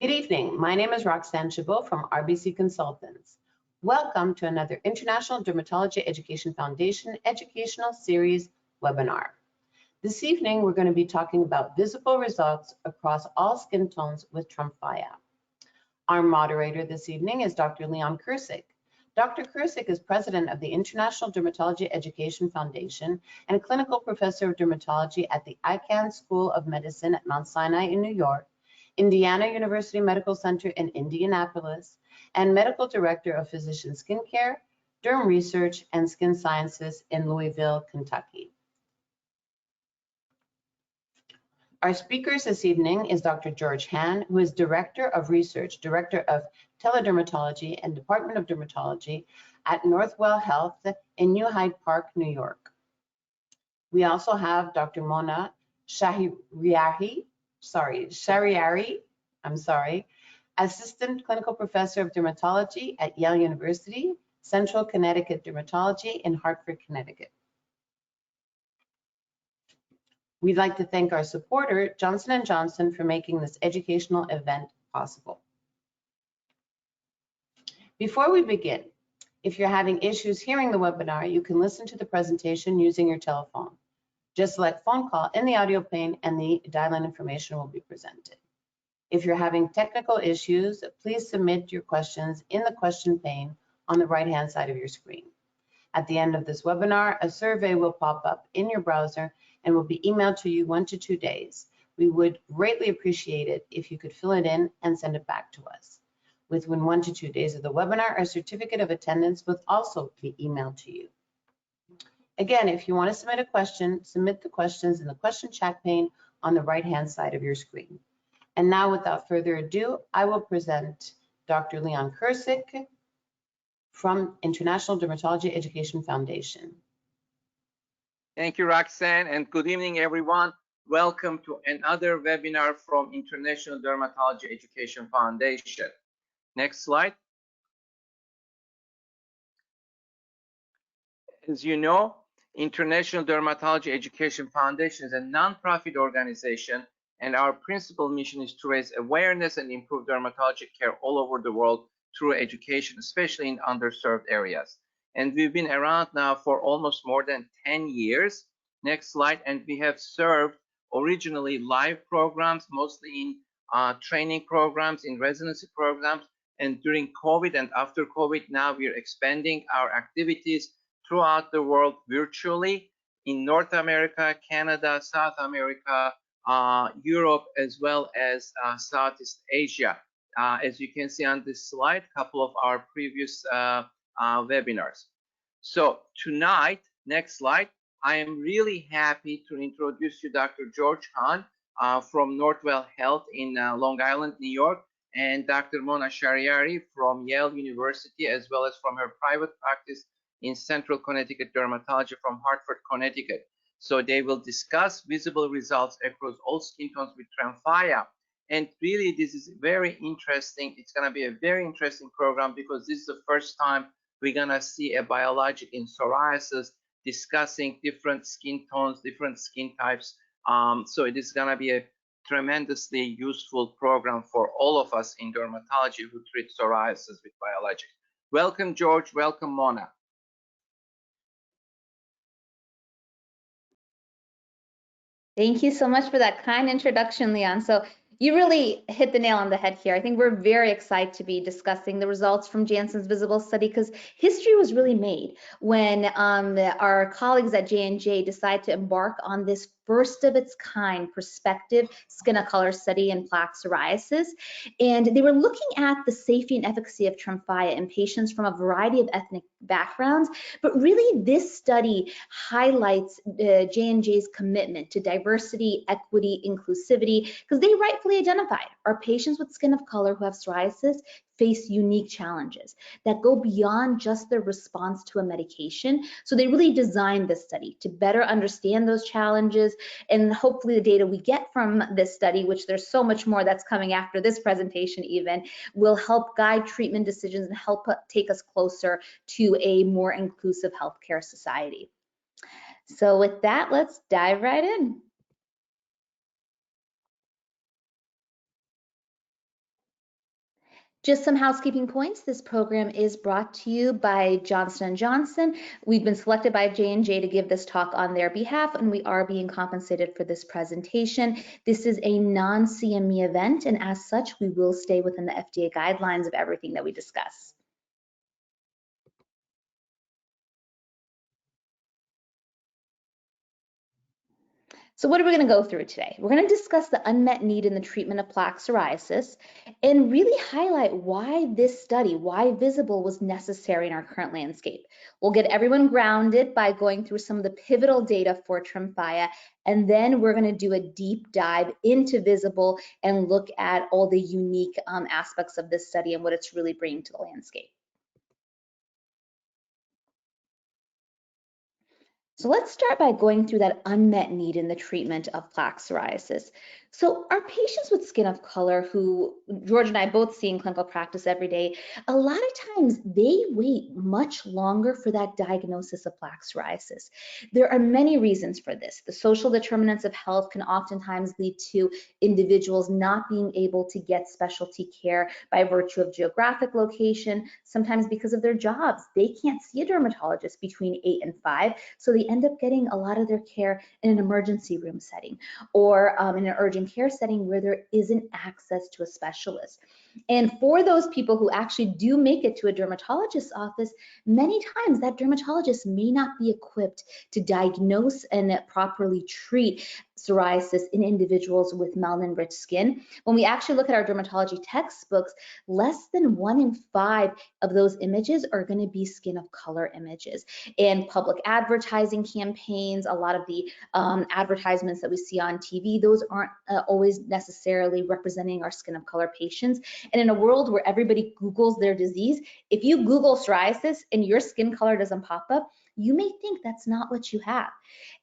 Good evening. My name is Roxanne Chabot from RBC Consultants. Welcome to another International Dermatology Education Foundation Educational Series Webinar. This evening, we're going to be talking about visible results across all skin tones with Tremfya. Our moderator this evening is Dr. Leon Kircik. Dr. Kircik is president of the International Dermatology Education Foundation and clinical professor of dermatology at the Icahn School of Medicine at Mount Sinai in New York, Indiana University Medical Center in Indianapolis, and medical director of physician skincare, DermResearch, and skin sciences in Louisville, Kentucky. Our speakers this evening is Dr. George Han, who is Director of Research, Director of Teledermatology and Department of Dermatology at Northwell Health in New Hyde Park, New York. We also have Dr. Mona Shahriari, Assistant Clinical Professor of Dermatology at Yale University, Central Connecticut Dermatology in Hartford, Connecticut. We'd like to thank our supporter, Johnson & Johnson, for making this educational event possible. Before we begin, if you're having issues hearing the webinar, you can listen to the presentation using your telephone. Just select phone call in the audio pane and the dial-in information will be presented. If you're having technical issues, please submit your questions in the question pane on the right-hand side of your screen. At the end of this webinar, a survey will pop up in your browser and will be emailed to you 1 to 2 days. We would greatly appreciate it if you could fill it in and send it back to us. Within 1 to 2 days of the webinar, a certificate of attendance will also be emailed to you. Again, if you want to submit a question, submit the questions in the question chat pane on the right-hand side of your screen. And now, without further ado, I will present Dr. Leon Kircik from International Dermatology Education Foundation. Thank you, Roxanne, and good evening, everyone. Welcome to another webinar from International Dermatology Education Foundation. Next slide. As you know, International Dermatology Education Foundation is a nonprofit organization, and our principal mission is to raise awareness and improve dermatology care all over the world through education, especially in underserved areas. And we've been around now for almost more than 10 years. Next slide. And we have served originally live programs, mostly in training programs, in residency programs. And during COVID and after COVID, now we're expanding our activities throughout the world virtually in North America, Canada, South America, Europe, as well as Southeast Asia. As you can see on this slide, a couple of our previous webinars. So tonight, next slide, I am really happy to introduce you Dr. George Han from Northwell Health in Long Island, New York, and Dr. Mona Shahriari from Yale University, as well as from her private practice in Central Connecticut Dermatology from Hartford, Connecticut. So they will discuss visible results across all skin tones with Tremfya. And really, this is very interesting. It's going to be a very interesting program because this is the first time we're going to see a biologic in psoriasis discussing different skin tones, different skin types. So it is going to be a tremendously useful program for all of us in dermatology who treat psoriasis with biologics. Welcome, George. Welcome, Mona. Thank you so much for that kind introduction, Leon. So you really hit the nail on the head here. I think we're very excited to be discussing the results from Janssen's visible study because history was really made when our colleagues at J&J decided to embark on this first of its kind prospective skin of color study in plaque psoriasis. And they were looking at the safety and efficacy of Tremfya in patients from a variety of ethnic backgrounds. But really, this study highlights J&J's commitment to diversity, equity, inclusivity, because they rightfully identified our patients with skin of color who have psoriasis face unique challenges that go beyond just their response to a medication. So they really designed this study to better understand those challenges, and hopefully the data we get from this study, which there's so much more that's coming after this presentation even, will help guide treatment decisions and help take us closer to a more inclusive healthcare society. So with that, let's dive right in. Just some housekeeping points. This program is brought to you by Johnson & Johnson. We've been selected by J&J to give this talk on their behalf, and we are being compensated for this presentation. This is a non-CME event, and as such, we will stay within the FDA guidelines of everything that we discuss. So what are we going to go through today? We're going to discuss the unmet need in the treatment of plaque psoriasis and really highlight why this study, why Visible was necessary in our current landscape. We'll get everyone grounded by going through some of the pivotal data for Tremfya, and then we're going to do a deep dive into Visible and look at all the unique aspects of this study and what it's really bringing to the landscape. So let's start by going through that unmet need in the treatment of plaque psoriasis. So our patients with skin of color who George and I both see in clinical practice every day, a lot of times they wait much longer for that diagnosis of plaque psoriasis. There are many reasons for this. The social determinants of health can oftentimes lead to individuals not being able to get specialty care by virtue of geographic location, sometimes because of their jobs. They can't see a dermatologist between 8 and 5, so they end up getting a lot of their care in an emergency room setting or in an urgent care setting where there isn't access to a specialist. And for those people who actually do make it to a dermatologist's office, many times that dermatologist may not be equipped to diagnose and properly treat psoriasis in individuals with melanin-rich skin. When we actually look at our dermatology textbooks, less than 1 in 5 of those images are going to be skin of color images. And public advertising campaigns, a lot of the advertisements that we see on TV, those aren't always necessarily representing our skin of color patients. And in a world where everybody Googles their disease, if you Google psoriasis and your skin color doesn't pop up, you may think that's not what you have.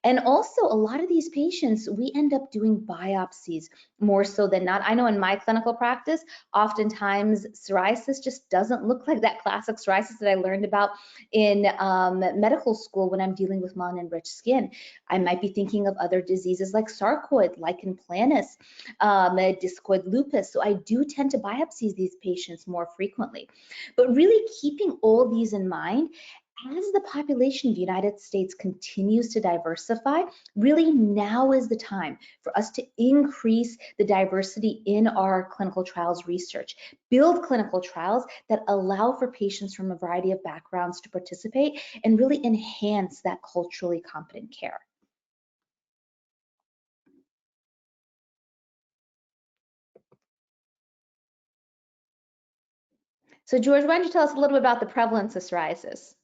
And also, a lot of these patients, we end up doing biopsies more so than not. I know in my clinical practice, oftentimes psoriasis just doesn't look like that classic psoriasis that I learned about in medical school when I'm dealing with melanin-rich skin. I might be thinking of other diseases like sarcoid, lichen planus, discoid lupus. So I do tend to biopsy these patients more frequently. But really keeping all these in mind, as the population of the United States continues to diversify, really now is the time for us to increase the diversity in our clinical trials research, build clinical trials that allow for patients from a variety of backgrounds to participate and really enhance that culturally competent care. So George, why don't you tell us a little bit about the prevalence of psoriasis?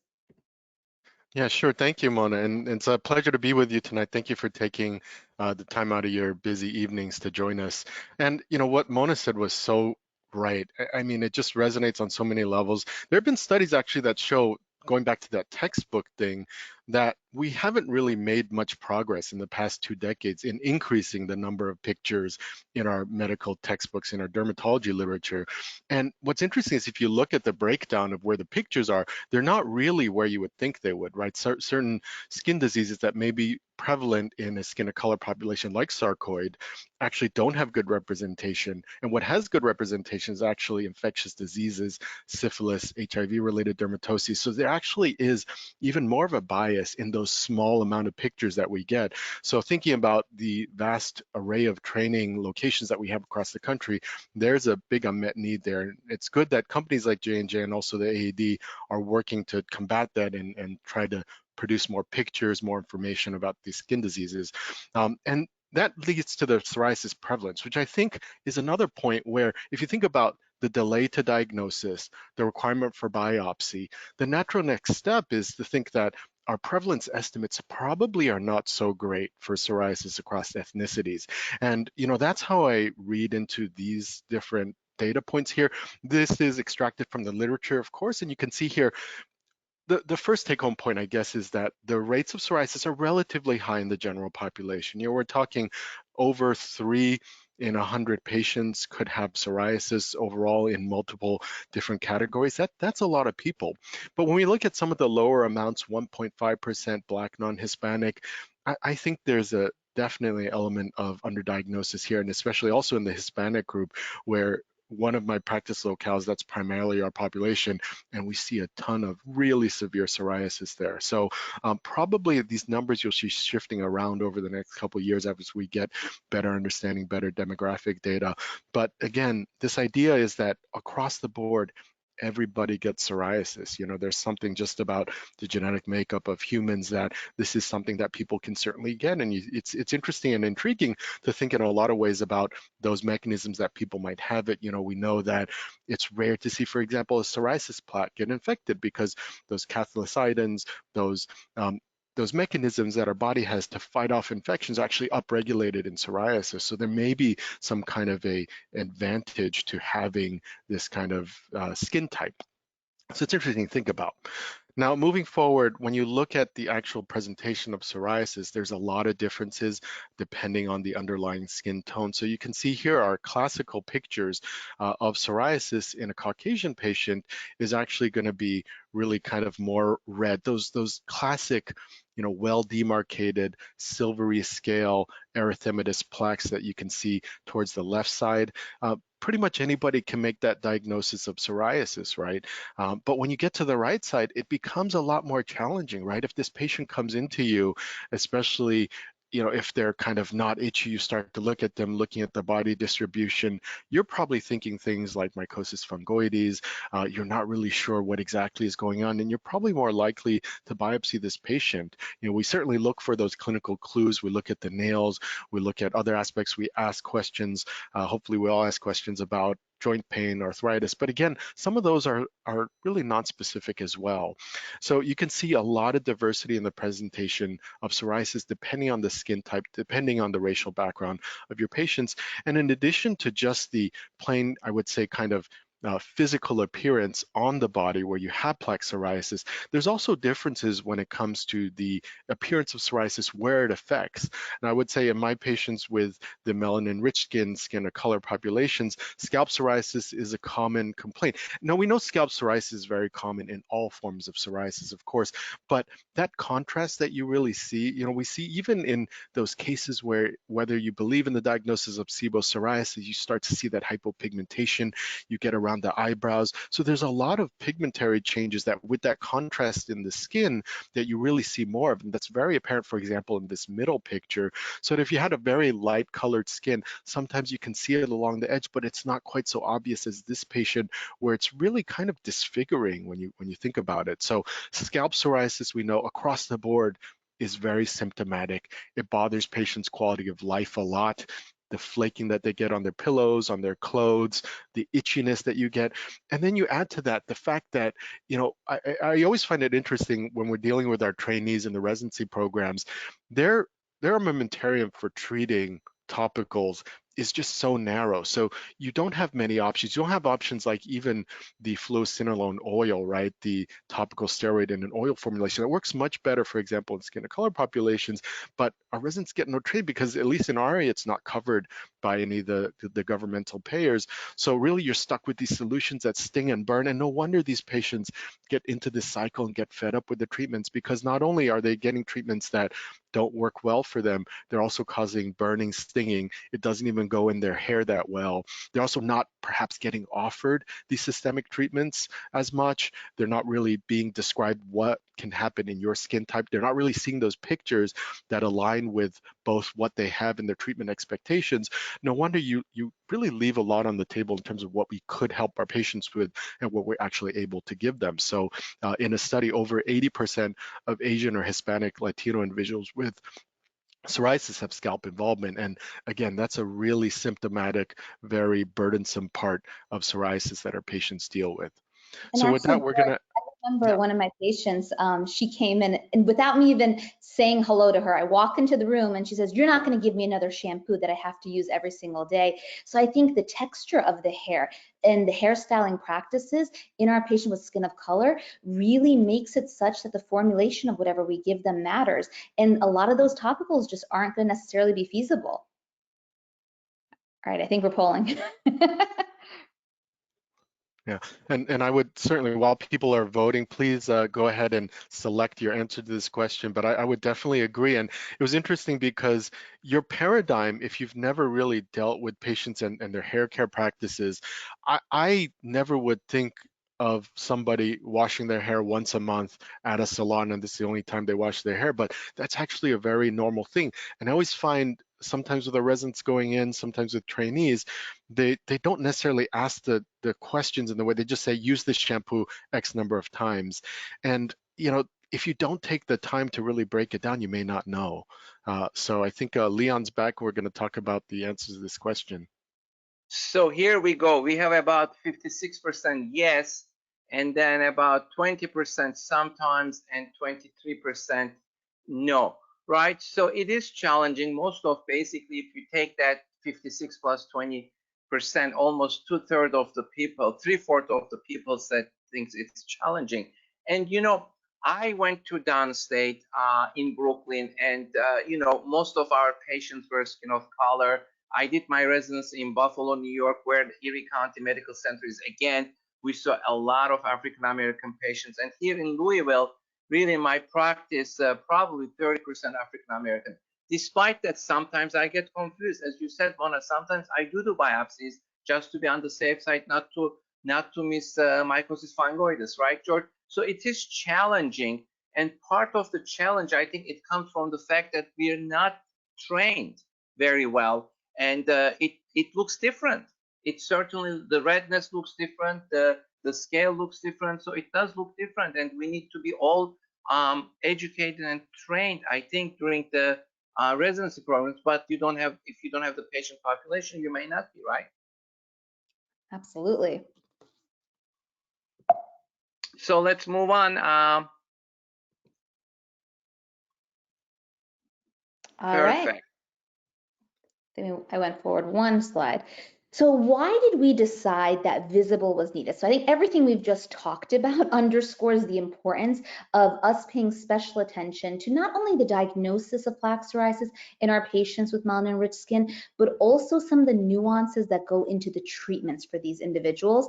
Yeah, sure. Thank you, Mona. And it's a pleasure to be with you tonight. Thank you for taking the time out of your busy evenings to join us. And you know what Mona said was so right. I mean, it just resonates on so many levels. There have been studies actually that show, going back to that textbook thing, that we haven't really made much progress in the past 2 decades in increasing the number of pictures in our medical textbooks, in our dermatology literature. And what's interesting is if you look at the breakdown of where the pictures are, they're not really where you would think they would, right? Certain skin diseases that may be prevalent in a skin of color population like sarcoid actually don't have good representation. And what has good representation is actually infectious diseases, syphilis, HIV-related dermatoses. So there actually is even more of a bias in those small amount of pictures that we get. So thinking about the vast array of training locations that we have across the country, there's a big unmet need there. It's good that companies like J&J and also the AAD are working to combat that and try to produce more pictures, more information about these skin diseases. And that leads to the psoriasis prevalence, which I think is another point where if you think about the delay to diagnosis, the requirement for biopsy, the natural next step is to think that our prevalence estimates probably are not so great for psoriasis across ethnicities. And you know, that's how I read into these different data points here. This is extracted from the literature, of course, and you can see here the first take-home point, I guess, is that the rates of psoriasis are relatively high in the general population. You know, we're talking over 3 in 100 patients could have psoriasis overall in multiple different categories. That's a lot of people. But when we look at some of the lower amounts, 1.5% Black, non-Hispanic, I think there's a definitely element of underdiagnosis here, and especially also in the Hispanic group, where one of my practice locales, that's primarily our population, and we see a ton of really severe psoriasis there. So probably these numbers you'll see shifting around over the next couple of years as we get better understanding, better demographic data. But again, this idea is that across the board, everybody gets psoriasis. You know, there's something just about the genetic makeup of humans that this is something that people can certainly get. And it's interesting and intriguing to think in a lot of ways about those mechanisms that people might have it. You know, we know that it's rare to see, for example, a psoriasis plaque get infected because those cathelicidins, those mechanisms that our body has to fight off infections are actually upregulated in psoriasis. So there may be some kind of a advantage to having this kind of skin type. So it's interesting to think about. Now, moving forward, when you look at the actual presentation of psoriasis, there's a lot of differences depending on the underlying skin tone. So you can see here are classical pictures of psoriasis in a Caucasian patient is actually going to be really kind of more red. Those classic, you know, well demarcated silvery scale erythematous plaques that you can see towards the left side. Pretty much anybody can make that diagnosis of psoriasis, right? But when you get to the right side, it becomes a lot more challenging, right? If this patient comes into you, especially, you know, if they're kind of not itchy, you start to look at them, looking at the body distribution, you're probably thinking things like mycosis fungoides. You're not really sure what exactly is going on, and you're probably more likely to biopsy this patient. You know, we certainly look for those clinical clues. We look at the nails, we look at other aspects, we ask questions. Hopefully we all ask questions about joint pain, arthritis, but again, some of those are really non-specific as well. So you can see a lot of diversity in the presentation of psoriasis depending on the skin type, depending on the racial background of your patients. And in addition to just the plain, I would say, kind of physical appearance on the body where you have plaque psoriasis, there's also differences when it comes to the appearance of psoriasis where it affects. And I would say in my patients with the melanin-rich skin or color populations, scalp psoriasis is a common complaint. Now we know scalp psoriasis is very common in all forms of psoriasis, of course, but that contrast that you really see, you know, we see even in those cases where whether you believe in the diagnosis of SIBO psoriasis, you start to see that hypopigmentation, you get around the eyebrows. So there's a lot of pigmentary changes that with that contrast in the skin that you really see more of. And that's very apparent, for example, in this middle picture. So that if you had a very light colored skin, sometimes you can see it along the edge, but it's not quite so obvious as this patient where it's really kind of disfiguring when you think about it. So scalp psoriasis, we know across the board is very symptomatic. It bothers patients' quality of life a lot. The flaking that they get on their pillows, on their clothes, the itchiness that you get. And then you add to that the fact that, you know, I always find it interesting when we're dealing with our trainees in the residency programs, their armamentarium for treating topicals is just so narrow. So you don't have many options. You don't have options like even the fluocinolone oil, right? The topical steroid in an oil formulation that works much better, for example, in skin of color populations, but our residents get no trade because at least in our area, it's not covered by any of the governmental payers. So really you're stuck with these solutions that sting and burn. And no wonder these patients get into this cycle and get fed up with the treatments because not only are they getting treatments that don't work well for them, they're also causing burning, stinging. It doesn't even go in their hair that well. They're also not perhaps getting offered these systemic treatments as much. They're not really being described what can happen in your skin type. They're not really seeing those pictures that align with both what they have in their treatment expectations. No wonder you really leave a lot on the table in terms of what we could help our patients with and what we're actually able to give them. So in a study, over 80% of Asian or Hispanic Latino individuals with psoriasis have scalp involvement. And again, that's a really symptomatic, very burdensome part of psoriasis that our patients deal with. And so actually, with that, we're gonna. I remember one of my patients, she came in and without me even saying hello to her, I walk into the room and she says, "You're not going to give me another shampoo that I have to use every single day." So I think the texture of the hair and the hairstyling practices in our patient with skin of color really makes it such that the formulation of whatever we give them matters. And a lot of those topicals just aren't going to necessarily be feasible. All right, I think we're polling. Yeah, and I would certainly, while people are voting, please go ahead and select your answer to this question. But I would definitely agree. And it was interesting because your paradigm, if you've never really dealt with patients and their hair care practices, I never would think of somebody washing their hair once a month at a salon and this is the only time they wash their hair, but that's actually a very normal thing. And I always find sometimes with the residents going in, sometimes with trainees, they don't necessarily ask the questions in the way they just say use this shampoo X number of times. And if you don't take the time to really break it down, you may not know. So I think Leon's back. We're going to talk about the answers to this question. So here we go. We have about 56% yes, and then about 20% sometimes, and 23% no, right? So it is challenging. Most of basically, if you take that 56 plus 20%, almost 2/3 of the people, 3/4 of the people said thinks it's challenging. And I went to downstate in Brooklyn, and most of our patients were skin of color. I did my residency in Buffalo, New York, where the Erie County Medical Center is. Again, we saw a lot of African American patients. And here in Louisville, really in my practice, probably 30% African American. Despite that, sometimes I get confused. As you said, Mona, sometimes I do biopsies just to be on the safe side, not to miss mycosis fungoides, right, George? So it is challenging. And part of the challenge, I think it comes from the fact that we are not trained very well. And it looks different. It certainly, the redness looks different, the scale looks different, so it does look different, and we need to be all educated and trained, I think, during the residency programs. But if you don't have the patient population, you may not be, right? Absolutely. So let's move on. All right. I went forward one slide. So why did we decide that visible was needed? So I think everything we've just talked about underscores the importance of us paying special attention to not only the diagnosis of plaque psoriasis in our patients with melanin-rich skin, but also some of the nuances that go into the treatments for these individuals.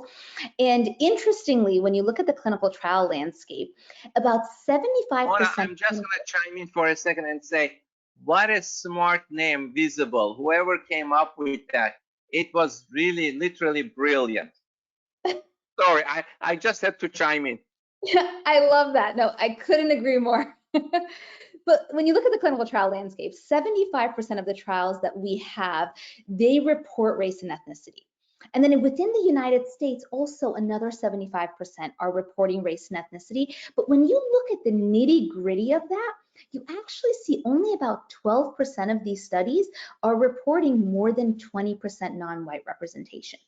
And interestingly, when you look at the clinical trial landscape, about 75%. Mona, I'm just going to chime in for a second and say, what a smart name, Visible. Whoever came up with that, it was really, literally brilliant. Sorry, I just had to chime in. I love that. No, I couldn't agree more. But when you look at the clinical trial landscape, 75% of the trials that we have, they report race and ethnicity. And then within the United States, also another 75% are reporting race and ethnicity. But when you look at the nitty-gritty of that, you actually see only about 12% of these studies are reporting more than 20% non-white representation.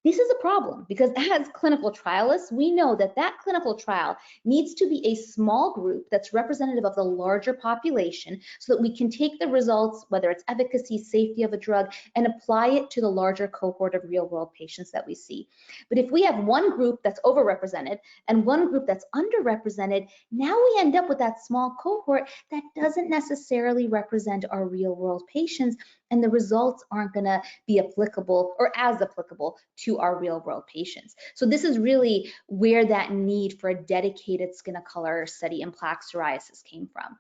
This is a problem because as clinical trialists, we know that that clinical trial needs to be a small group that's representative of the larger population so that we can take the results, whether it's efficacy, safety of a drug, and apply it to the larger cohort of real-world patients that we see. But if we have one group that's overrepresented and one group that's underrepresented, now we end up with that small cohort that doesn't necessarily represent our real-world patients, and the results aren't going to be applicable or as applicable to our real world patients. So this is really where that need for a dedicated skin of color study in plaque psoriasis came from.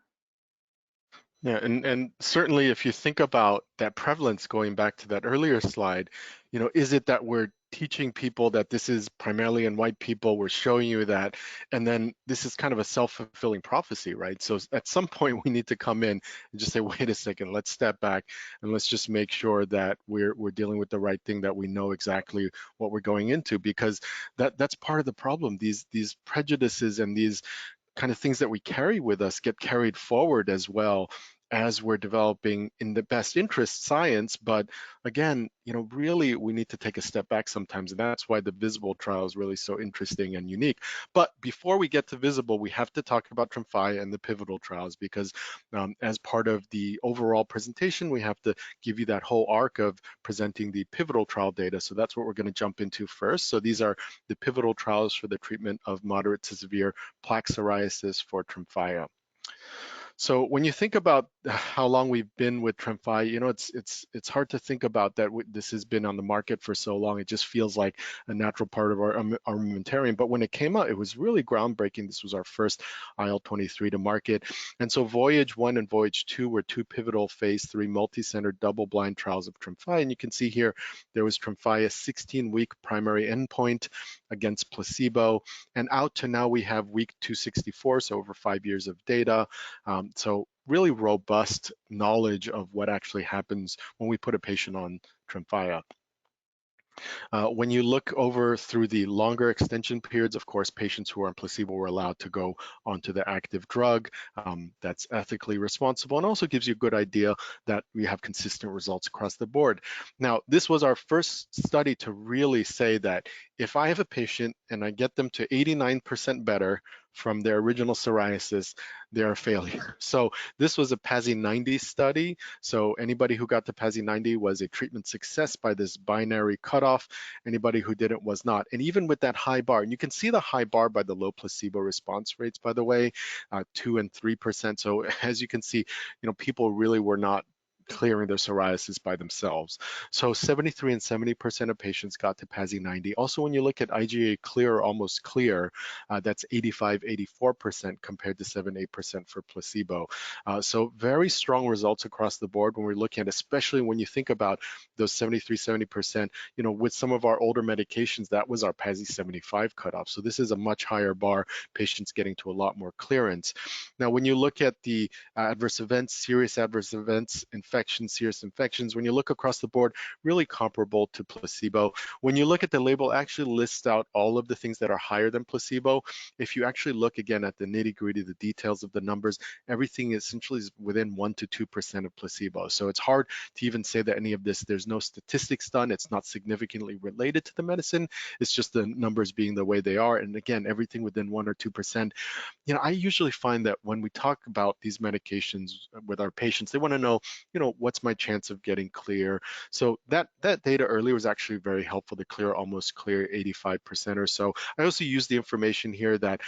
Yeah, and certainly if you think about that prevalence, going back to that earlier slide, is it that we're teaching people that this is primarily in white people, we're showing you that, and then this is kind of a self-fulfilling prophecy, right? So at some point we need to come in and just say, wait a second, let's step back and let's just make sure that we're dealing with the right thing, that we know exactly what we're going into, because that's part of the problem. These prejudices and these kind of things that we carry with us get carried forward as well as we're developing in the best interest science. But again, really we need to take a step back sometimes, and that's why the Visible trial is really so interesting and unique. But before we get to Visible, we have to talk about Tremfya and the pivotal trials, because as part of the overall presentation, we have to give you that whole arc of presenting the pivotal trial data. So that's what we're going to jump into first. So these are the pivotal trials for the treatment of moderate to severe plaque psoriasis for Tremfya. So when you think about how long we've been with Tremfya, you know, it's hard to think about that this has been on the market for so long. It just feels like a natural part of our armamentarium. But when it came out, it was really groundbreaking. This was our first IL-23 to market. And so Voyage 1 and Voyage 2 were two pivotal phase 3 multi-center double-blind trials of Tremfya. And you can see here, there was Tremfya's 16-week primary endpoint against placebo. And out to now, we have week 264, so over 5 years of data. So really robust knowledge of what actually happens when we put a patient on Tremfya. When you look over through the longer extension periods, of course, patients who are on placebo were allowed to go onto the active drug. That's ethically responsible and also gives you a good idea that we have consistent results across the board. Now, this was our first study to really say that if I have a patient and I get them to 89% better from their original psoriasis, they're a failure. So this was a PASI 90 study. So anybody who got to PASI 90 was a treatment success by this binary cutoff. Anybody who didn't was not. And even with that high bar, and you can see the high bar by the low placebo response rates, by the way, 2 and 3%. So as you can see, you know, people really were not clearing their psoriasis by themselves. So 73 and 70% of patients got to PASI 90. Also, when you look at IGA clear or almost clear, that's 85, 84% compared to 7-8% for placebo. So very strong results across the board when we're looking at, especially when you think about those 73, 70%, you know, with some of our older medications, that was our PASI 75 cutoff. So this is a much higher bar, patients getting to a lot more clearance. Now, when you look at the adverse events, serious adverse events, infections, serious infections, when you look across the board, really comparable to placebo. When you look at the label, actually lists out all of the things that are higher than placebo. If you actually look again at the nitty-gritty, the details of the numbers, everything essentially is within 1 to 2% of placebo. So it's hard to even say that any of this, there's no statistics done, it's not significantly related to the medicine, it's just the numbers being the way they are. And again, everything within 1 or 2%. You know, I usually find that when we talk about these medications with our patients, they want to know, you know, what's my chance of getting clear? So that data earlier was actually very helpful to clear, almost clear 85% or so. I also use the information here that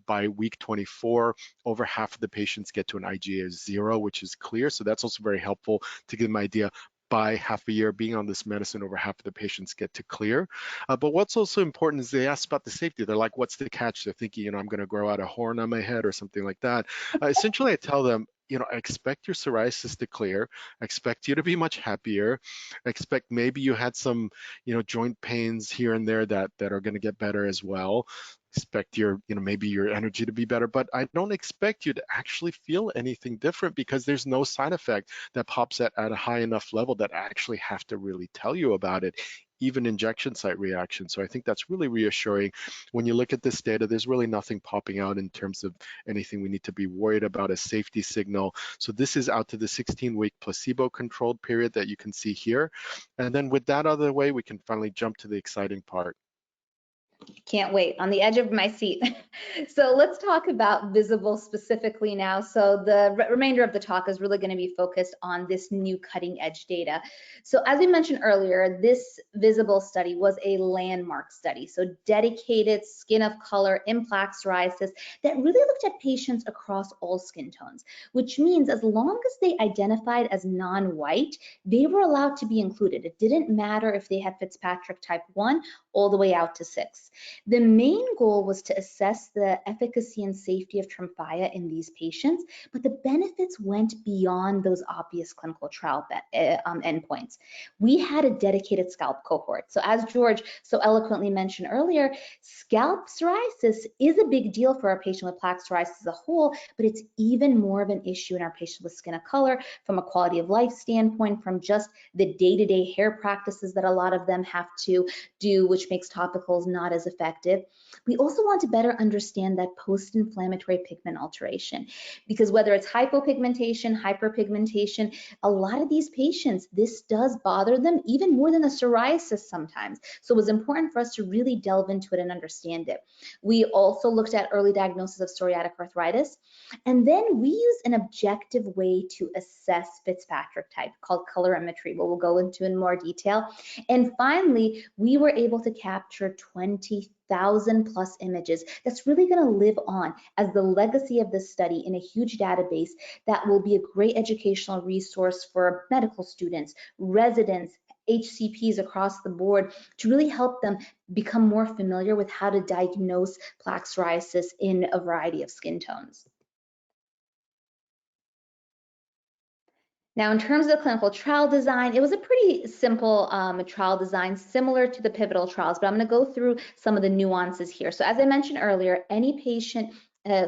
by week 24, over half of the patients get to an IGA of 0, which is clear. So that's also very helpful to give them an idea. By half a year being on this medicine, over half of the patients get to clear. But what's also important is they ask about the safety. They're like, what's the catch? They're thinking, you know, I'm going to grow out a horn on my head or something like that. Essentially, I tell them, you know, I expect your psoriasis to clear. I expect you to be much happier. I expect maybe you had some, you know, joint pains here and there that are going to get better as well. Expect your, you know, maybe your energy to be better, but I don't expect you to actually feel anything different because there's no side effect that pops at a high enough level that I actually have to really tell you about it, even injection site reaction. So I think that's really reassuring. When you look at this data, there's really nothing popping out in terms of anything we need to be worried about, a safety signal. So this is out to the 16-week placebo-controlled period that you can see here. And then with that out of the way, we can finally jump to the exciting part. Can't wait, on the edge of my seat. So let's talk about Visible specifically now. So the remainder of the talk is really going to be focused on this new cutting edge data. So as we mentioned earlier, this Visible study was a landmark study. So dedicated skin of color in plaque psoriasis that really looked at patients across all skin tones, which means as long as they identified as non-white, they were allowed to be included. It didn't matter if they had Fitzpatrick type 1 all the way out to 6. The main goal was to assess the efficacy and safety of Tremfya in these patients, but the benefits went beyond those obvious clinical trial endpoints. We had a dedicated scalp cohort. So as George so eloquently mentioned earlier, scalp psoriasis is a big deal for our patient with plaque psoriasis as a whole, but it's even more of an issue in our patient with skin of color from a quality of life standpoint, from just the day-to-day hair practices that a lot of them have to do, which makes topicals not as effective. We also want to better understand that post-inflammatory pigment alteration, because whether it's hypopigmentation, hyperpigmentation, a lot of these patients, this does bother them even more than the psoriasis sometimes. So it was important for us to really delve into it and understand it. We also looked at early diagnosis of psoriatic arthritis, and then we used an objective way to assess Fitzpatrick type called colorimetry, what we'll go into in more detail. And finally, we were able to capture 20 20,000 plus images that's really going to live on as the legacy of this study in a huge database that will be a great educational resource for medical students, residents, HCPs across the board, to really help them become more familiar with how to diagnose plaque psoriasis in a variety of skin tones. Now, in terms of the clinical trial design, it was a pretty simple trial design, similar to the pivotal trials, but I'm going to go through some of the nuances here. So as I mentioned earlier, any patient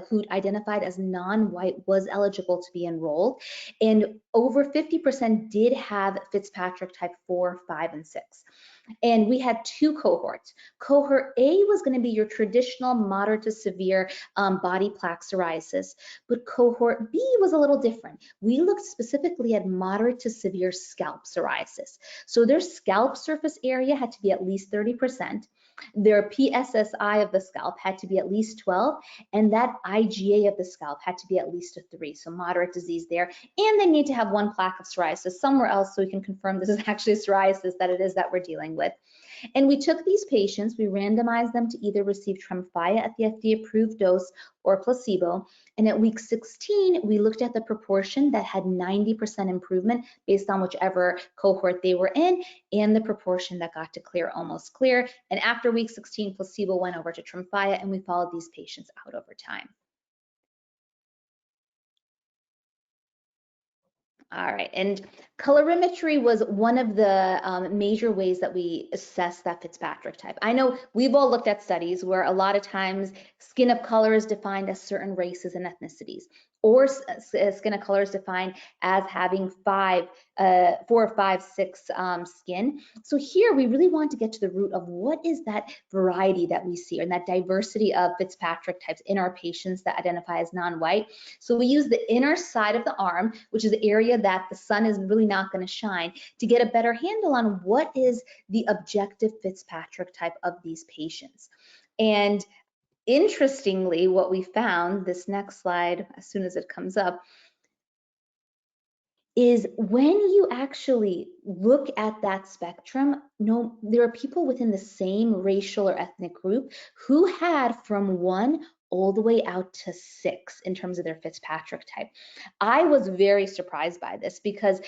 who identified as non-white was eligible to be enrolled, and over 50% did have Fitzpatrick type 4, 5, and 6. And we had two cohorts. Cohort A was going to be your traditional moderate to severe body plaque psoriasis, but cohort B was a little different. We looked specifically at moderate to severe scalp psoriasis. So their scalp surface area had to be at least 30%. Their PSSI of the scalp had to be at least 12, and that IGA of the scalp had to be at least a 3, so moderate disease there. And they need to have one plaque of psoriasis somewhere else so we can confirm this is actually psoriasis that it is that we're dealing with. And we took these patients, we randomized them to either receive Tremfya at the FDA-approved dose or placebo. And at week 16, we looked at the proportion that had 90% improvement based on whichever cohort they were in, and the proportion that got to clear, almost clear. And after week 16, placebo went over to Tremfya, and we followed these patients out over time. All right, and colorimetry was one of the major ways that we assess that Fitzpatrick type. I know we've all looked at studies where a lot of times skin of color is defined as certain races and ethnicities, or skin of color is defined as having 4, 5, 6 skin. So here we really want to get to the root of what is that variety that we see and that diversity of Fitzpatrick types in our patients that identify as non-white. So we use the inner side of the arm, which is the area that the sun is really not going to shine, to get a better handle on what is the objective Fitzpatrick type of these patients. And interestingly, what we found, this next slide, as soon as it comes up, is when you actually look at that spectrum, there are people within the same racial or ethnic group who had from 1 all the way out to 6 in terms of their Fitzpatrick type. I was very surprised by this because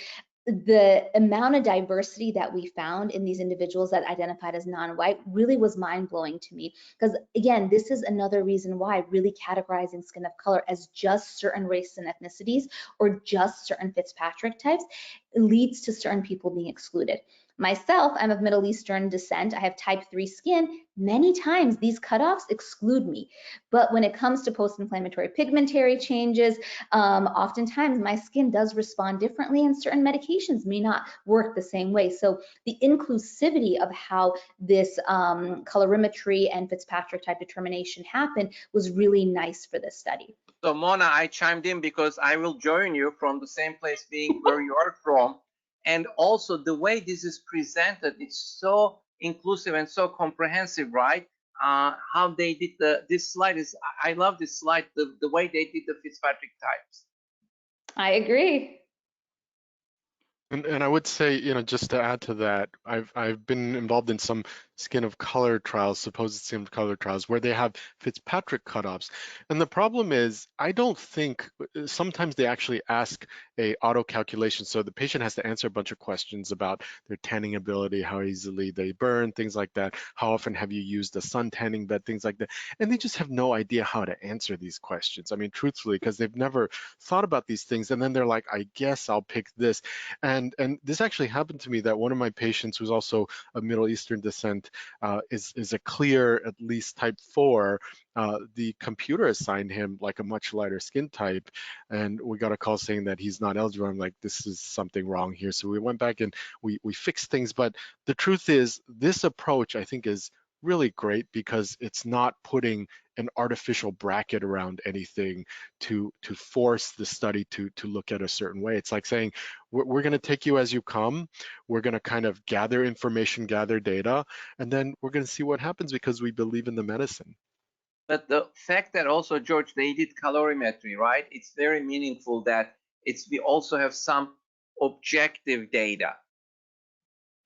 the amount of diversity that we found in these individuals that identified as non-white really was mind-blowing to me, because again, this is another reason why really categorizing skin of color as just certain races and ethnicities or just certain Fitzpatrick types leads to certain people being excluded. Myself, I'm of Middle Eastern descent. I have type 3 skin. Many times these cutoffs exclude me. But when it comes to post-inflammatory pigmentary changes, oftentimes my skin does respond differently and certain medications may not work the same way. So the inclusivity of how this colorimetry and Fitzpatrick type determination happened was really nice for this study. So Mona, I chimed in because I will join you from the same place being where you are from. And also the way this is presented, it's so inclusive and so comprehensive, right? How they did this slide is, I love this slide, the way they did the Fitzpatrick types. I agree. And I would say, just to add to that, I've been involved in some skin of color trials, supposed skin of color trials, where they have Fitzpatrick cutoffs. And the problem is, I don't think, sometimes they actually ask a auto calculation. So the patient has to answer a bunch of questions about their tanning ability, how easily they burn, things like that. How often have you used a sun tanning bed, things like that. And they just have no idea how to answer these questions. I mean, truthfully, because they've never thought about these things. And then they're like, I guess I'll pick this. And this actually happened to me, that one of my patients, who's also of Middle Eastern descent, is a clear, at least type 4. The computer assigned him like a much lighter skin type, and we got a call saying that he's not eligible. I'm like, this is something wrong here. So we went back and we fixed things. But the truth is, this approach, I think, is really great because it's not putting an artificial bracket around anything to force the study to look at a certain way. It's like saying, we're going to take you as you come. We're going to kind of gather information, gather data, and then we're going to see what happens because we believe in the medicine. But the fact that also, George, they did colorimetry, right? It's very meaningful that we also have some objective data.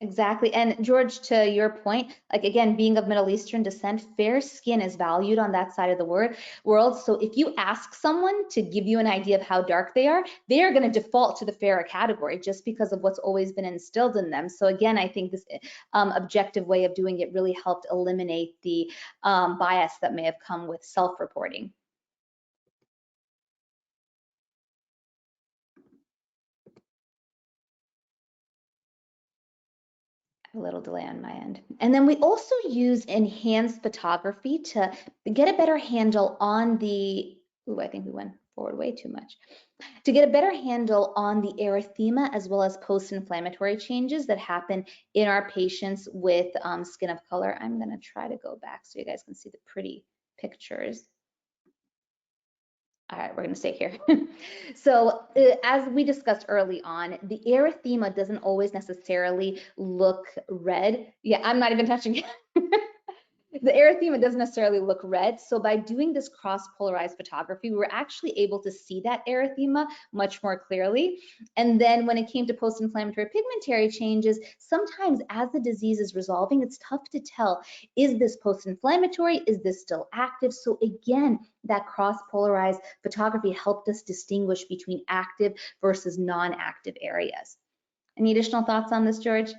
Exactly. And George, to your point, like again, being of Middle Eastern descent, fair skin is valued on that side of the world. So if you ask someone to give you an idea of how dark they are going to default to the fairer category just because of what's always been instilled in them. So again, I think this objective way of doing it really helped eliminate the bias that may have come with self-reporting. A little delay on my end. And then we also use enhanced photography to get a better handle on the, ooh, I think we went forward way too much. To get a better handle on the erythema as well as post-inflammatory changes that happen in our patients with skin of color. I'm gonna try to go back so you guys can see the pretty pictures. All right, we're going to stay here. So as we discussed early on, the erythema doesn't always necessarily look red. Yeah, I'm not even touching it. The erythema doesn't necessarily look red. So by doing this cross-polarized photography, we were actually able to see that erythema much more clearly. And then when it came to post-inflammatory pigmentary changes, sometimes as the disease is resolving, it's tough to tell, is this post-inflammatory? Is this still active? So again, that cross-polarized photography helped us distinguish between active versus non-active areas. Any additional thoughts on this, George?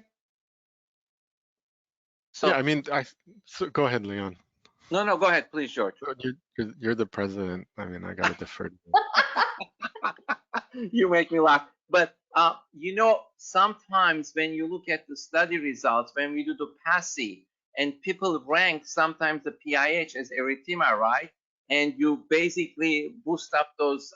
So, yeah, I mean, so go ahead, Leon. No, go ahead, please, George. You're the president. I mean, I gotta defer to you. You make me laugh. But you know, sometimes when you look at the study results, when we do the PASI, and people rank sometimes the PIH as erythema, right? And you basically boost up those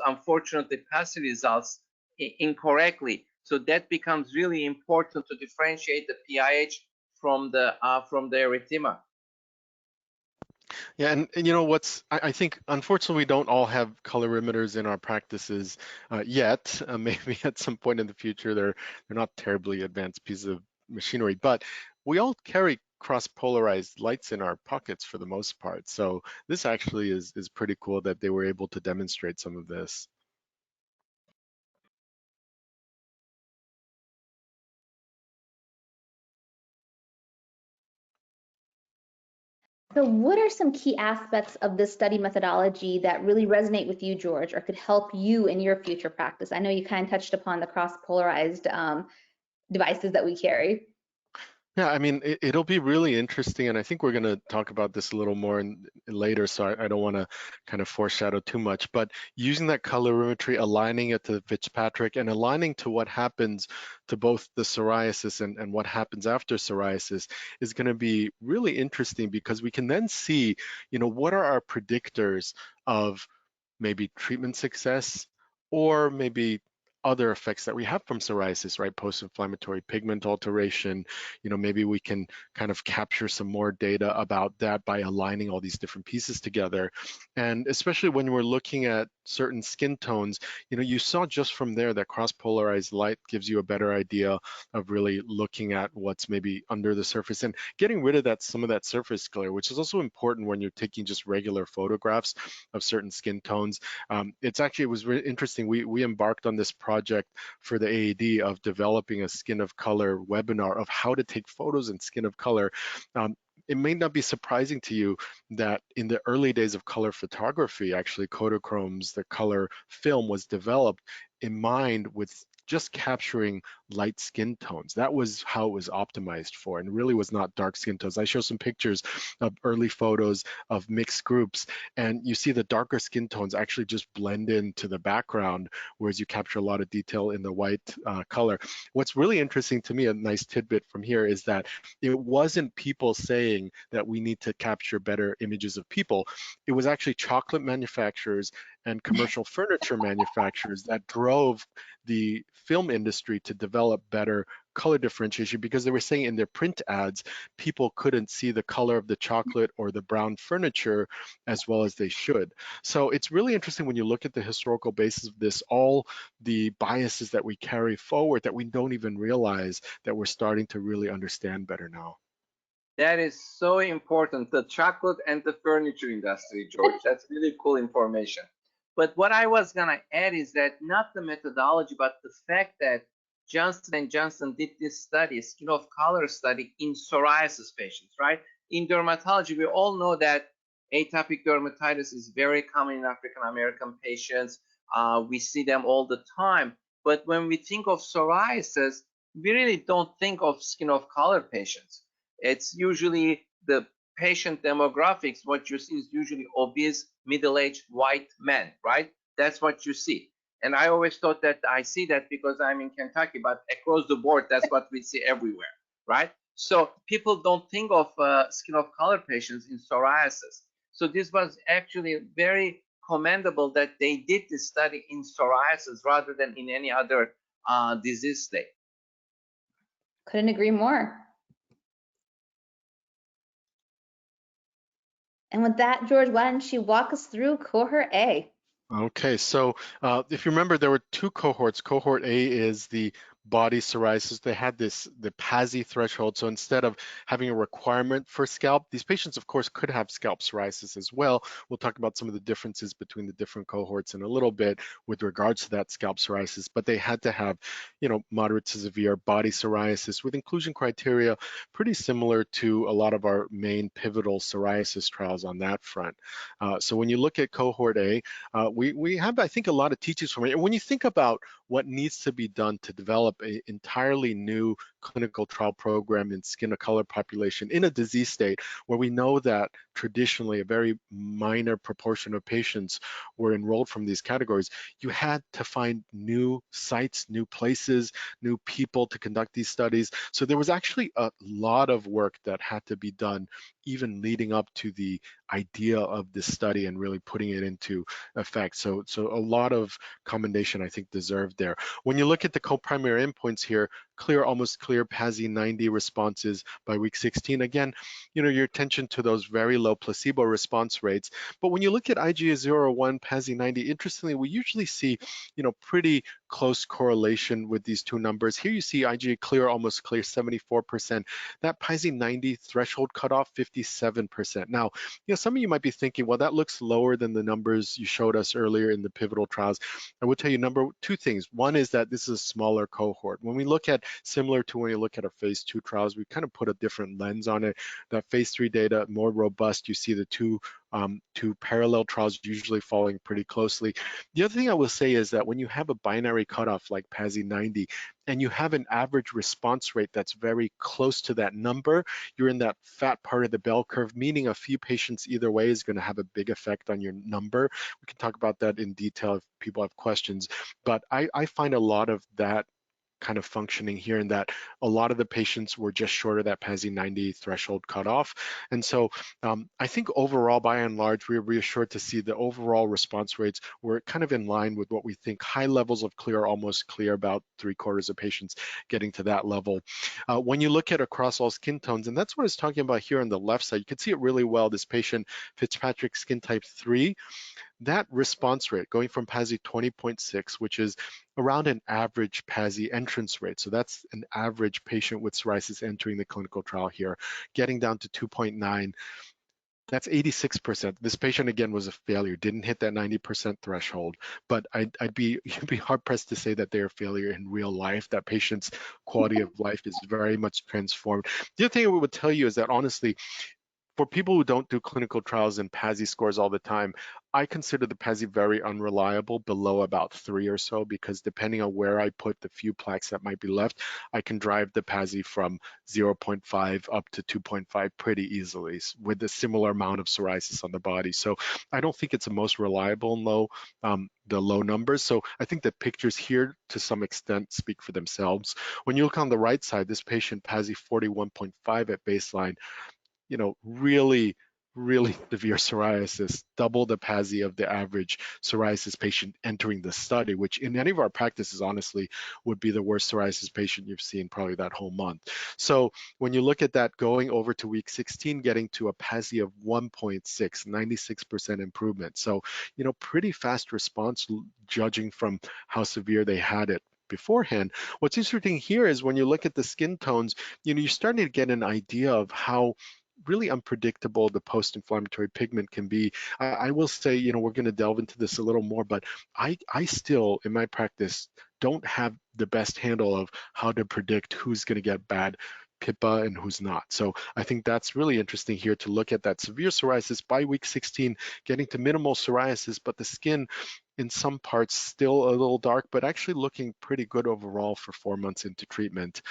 unfortunately PASI results incorrectly. So that becomes really important to differentiate the PIH from the erythema. Yeah, and you know what's, I think unfortunately we don't all have colorimeters in our practices yet. Maybe at some point in the future they're not terribly advanced pieces of machinery, but we all carry cross-polarized lights in our pockets for the most part. So this actually is pretty cool that they were able to demonstrate some of this. So what are some key aspects of this study methodology that really resonate with you, George, or could help you in your future practice? I know you kind of touched upon the cross-polarized devices that we carry. Yeah, I mean, it'll be really interesting, and I think we're going to talk about this a little more later, so I don't want to kind of foreshadow too much, but using that colorimetry, aligning it to Fitzpatrick, and aligning to what happens to both the psoriasis and what happens after psoriasis is going to be really interesting because we can then see, you know, what are our predictors of maybe treatment success or maybe other effects that we have from psoriasis, right? Post-inflammatory pigment alteration, you know, maybe we can kind of capture some more data about that by aligning all these different pieces together. And especially when we're looking at certain skin tones, you know, you saw just from there that cross-polarized light gives you a better idea of really looking at what's maybe under the surface and getting rid of some of that surface glare, which is also important when you're taking just regular photographs of certain skin tones. It was really interesting. We embarked on this project for the AAD of developing a skin of color webinar of how to take photos in skin of color. It may not be surprising to you that in the early days of color photography, actually Kodachrome's, the color film, was developed in mind with just capturing light skin tones. That was how it was optimized for, and really was not dark skin tones. I show some pictures of early photos of mixed groups, and you see the darker skin tones actually just blend into the background, whereas you capture a lot of detail in the white color. What's really interesting to me, a nice tidbit from here, is that it wasn't people saying that we need to capture better images of people. It was actually chocolate manufacturers and commercial furniture manufacturers that drove the film industry to develop better color differentiation, because they were saying in their print ads, people couldn't see the color of the chocolate or the brown furniture as well as they should. So it's really interesting when you look at the historical basis of this, all the biases that we carry forward that we don't even realize that we're starting to really understand better now. That is so important, the chocolate and the furniture industry, George. That's really cool information. But what I was going to add is that not the methodology, but the fact that Johnson & Johnson did this study, skin of color study in psoriasis patients, right? In dermatology, we all know that atopic dermatitis is very common in African American patients. We see them all the time. But when we think of psoriasis, we really don't think of skin of color patients. It's usually the patient demographics. What you see is usually obese, middle-aged white men, right? That's what you see. And I always thought that I see that because I'm in Kentucky, but across the board, that's what we see everywhere, right? So people don't think of skin of color patients in psoriasis. So this was actually very commendable that they did this study in psoriasis rather than in any other disease state. Couldn't agree more. And with that, George, why don't you walk us through cohort A? Okay, so if you remember, there were two cohorts. Cohort A is the body psoriasis. They had the PASI threshold. So instead of having a requirement for scalp, these patients, of course, could have scalp psoriasis as well. We'll talk about some of the differences between the different cohorts in a little bit with regards to that scalp psoriasis, but they had to have, moderate to severe body psoriasis with inclusion criteria pretty similar to a lot of our main pivotal psoriasis trials on that front. So when you look at cohort A, we have, I think, a lot of teachings from it. And when you think about what needs to be done to develop an entirely new clinical trial program in skin of color population in a disease state where we know that traditionally a very minor proportion of patients were enrolled from these categories, you had to find new sites, new places, new people to conduct these studies. So there was actually a lot of work that had to be done even leading up to the idea of this study and really putting it into effect. So a lot of commendation, I think, deserved there. When you look at the co-primary endpoints here, clear, almost clear PASI 90 responses by week 16. Again, your attention to those very low placebo response rates. But when you look at IGA 0/1, PASI 90, interestingly, we usually see, pretty close correlation with these two numbers. Here you see IGA clear, almost clear, 74%. That PASI 90 threshold cutoff, 57%. Now, some of you might be thinking, well, that looks lower than the numbers you showed us earlier in the pivotal trials. I will tell you two things. One is that this is a smaller cohort. When we look at, similar to when you look at our phase 2 trials, we kind of put a different lens on it. That phase 3 data, more robust. You see the two parallel trials usually following pretty closely. The other thing I will say is that when you have a binary cutoff like PASI 90 and you have an average response rate that's very close to that number, you're in that fat part of the bell curve, meaning a few patients either way is going to have a big effect on your number. We can talk about that in detail if people have questions, but I find a lot of that kind of functioning here in that a lot of the patients were just short of that PASI 90 threshold cutoff. And so I think overall, by and large, we were reassured to see the overall response rates were kind of in line with what we think high levels of clear, almost clear, about 3/4 of patients getting to that level. When you look at across all skin tones, and that's what it's talking about here on the left side, you can see it really well. This patient, Fitzpatrick skin type 3, that response rate going from PASI 20.6, which is around an average PASI entrance rate. So that's an average patient with psoriasis entering the clinical trial here, getting down to 2.9. That's 86%. This patient, again, was a failure, didn't hit that 90% threshold, but you'd be hard pressed to say that they're a failure in real life. That patient's quality of life is very much transformed. The other thing we would tell you is that, honestly, for people who don't do clinical trials and PASI scores all the time, I consider the PASI very unreliable, below about 3 or so, because depending on where I put the few plaques that might be left, I can drive the PASI from 0.5 up to 2.5 pretty easily with a similar amount of psoriasis on the body. So I don't think it's the most reliable and the low numbers. So I think the pictures here to some extent speak for themselves. When you look on the right side, this patient PASI 41.5 at baseline, really severe psoriasis, double the PASI of the average psoriasis patient entering the study, which in any of our practices, honestly, would be the worst psoriasis patient you've seen probably that whole month. So when you look at that going over to week 16, getting to a PASI of 1.6, 96% improvement. So, pretty fast response judging from how severe they had it beforehand. What's interesting here is when you look at the skin tones, you're starting to get an idea of how really unpredictable the post-inflammatory pigment can be. I will say, you know, we're going to delve into this a little more, but I still, in my practice, don't have the best handle of how to predict who's going to get bad PIPA and who's not. So I think that's really interesting here to look at that severe psoriasis by week 16, getting to minimal psoriasis, but the skin in some parts still a little dark, but actually looking pretty good overall for 4 months into treatment.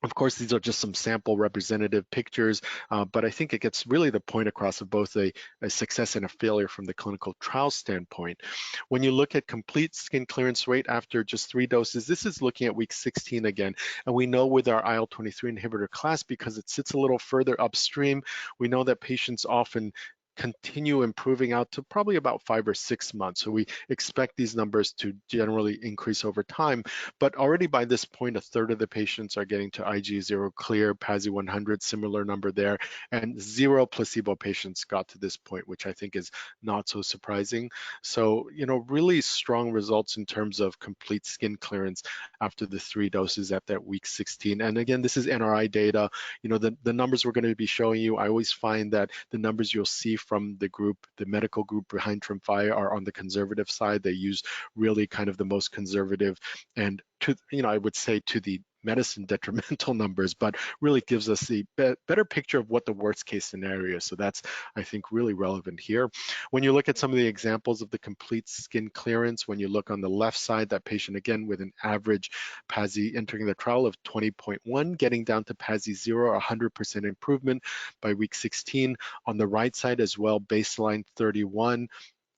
Of course, these are just some sample representative pictures, but I think it gets really the point across of both a success and a failure from the clinical trial standpoint. When you look at complete skin clearance rate after just 3 doses, this is looking at week 16 again. And we know with our IL-23 inhibitor class, because it sits a little further upstream, we know that patients often continue improving out to probably about 5 or 6 months. So we expect these numbers to generally increase over time. But already by this point, a third of the patients are getting to IG0 clear, PASI 100, similar number there, and 0 placebo patients got to this point, which I think is not so surprising. So, you know, really strong results in terms of complete skin clearance after the 3 doses at that week 16. And again, this is NRI data. You know, the numbers we're going to be showing you, I always find that the numbers you'll see from the group, the medical group behind Tremfya, are on the conservative side. They use really kind of the most conservative and, to, you know, I would say to the medicine detrimental numbers, but really gives us a better picture of what the worst case scenario is. So that's, I think, really relevant here. When you look at some of the examples of the complete skin clearance, when you look on the left side, that patient again with an average PASI entering the trial of 20.1, getting down to PASI 0, 100% improvement by week 16. On the right side as well, baseline 31,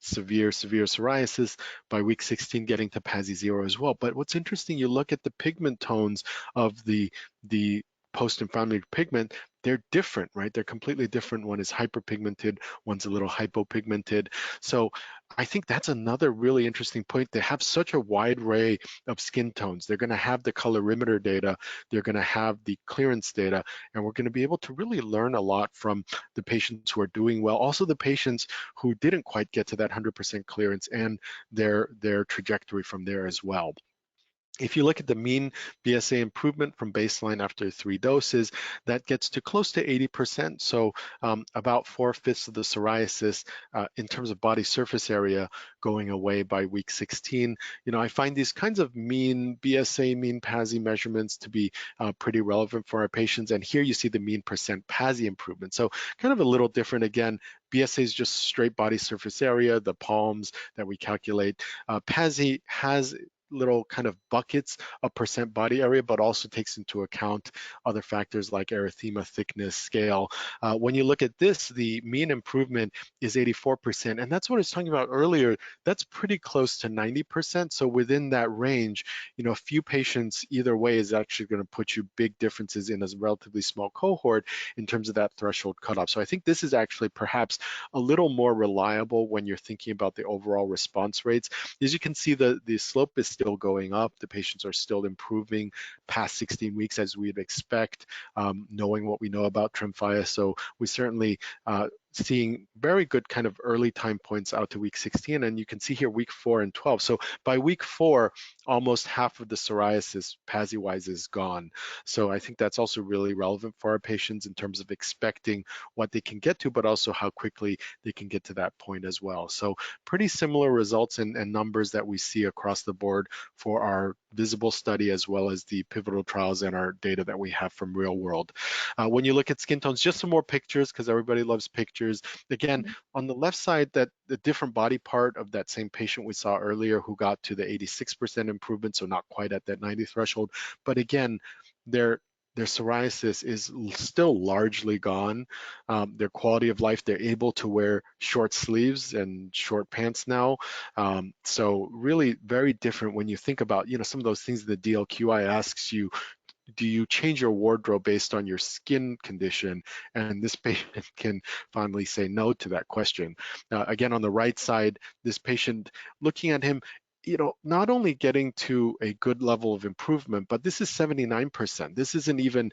severe psoriasis, by week 16 getting to PASI 0 as well. But what's interesting, you look at the pigment tones of the post-inflammatory pigment, they're different, right? They're completely different. One is hyperpigmented, one's a little hypopigmented. So I think that's another really interesting point. They have such a wide array of skin tones. They're going to have the colorimeter data, they're going to have the clearance data, and we're going to be able to really learn a lot from the patients who are doing well, also the patients who didn't quite get to that 100% clearance, and their trajectory from there as well. If you look at the mean BSA improvement from baseline after 3 doses, that gets to close to 80%. So about 4/5 of the psoriasis in terms of body surface area going away by week 16. You know, I find these kinds of mean BSA, mean PASI measurements to be pretty relevant for our patients. And here you see the mean percent PASI improvement. So kind of a little different again. BSA is just straight body surface area, the palms that we calculate. PASI has little kind of buckets of percent body area, but also takes into account other factors like erythema, thickness, scale. When you look at this, the mean improvement is 84%, and that's what I was talking about earlier. That's pretty close to 90%. So within that range, you know, a few patients either way is actually going to put you big differences in a relatively small cohort in terms of that threshold cutoff. So I think this is actually perhaps a little more reliable when you're thinking about the overall response rates. As you can see, the slope is still going up. The patients are still improving past 16 weeks as we'd expect, knowing what we know about Tremfya. So we certainly seeing very good kind of early time points out to week 16, and you can see here week 4 and 12. So by week 4, almost half of the psoriasis PASI-wise is gone. So I think that's also really relevant for our patients in terms of expecting what they can get to, but also how quickly they can get to that point as well. So pretty similar results and numbers that we see across the board for our visible study, as well as the pivotal trials and our data that we have from real world. When you look at skin tones, just some more pictures because everybody loves pictures. Again, on the left side, that the different body part of that same patient we saw earlier who got to the 86% improvement, so not quite at that 90 threshold, but again, their psoriasis is still largely gone. Their quality of life, they're able to wear short sleeves and short pants now. So really very different when you think about, you know, some of those things the DLQI asks you, do you change your wardrobe based on your skin condition? And this patient can finally say no to that question. Again, on the right side, this patient, looking at him, not only getting to a good level of improvement, but this is 79%. This isn't even,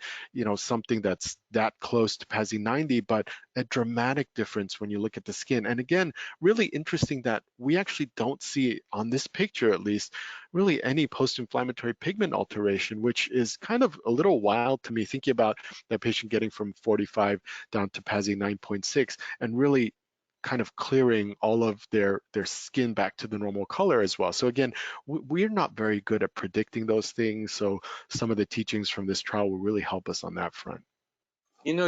something that's that close to PASI 90, but a dramatic difference when you look at the skin. And again, really interesting that we actually don't see, on this picture at least, really any post-inflammatory pigment alteration, which is kind of a little wild to me, thinking about that patient getting from 45 down to PASI 9.6 and really kind of clearing all of their skin back to the normal color as well. So again, we're not very good at predicting those things. So some of the teachings from this trial will really help us on that front.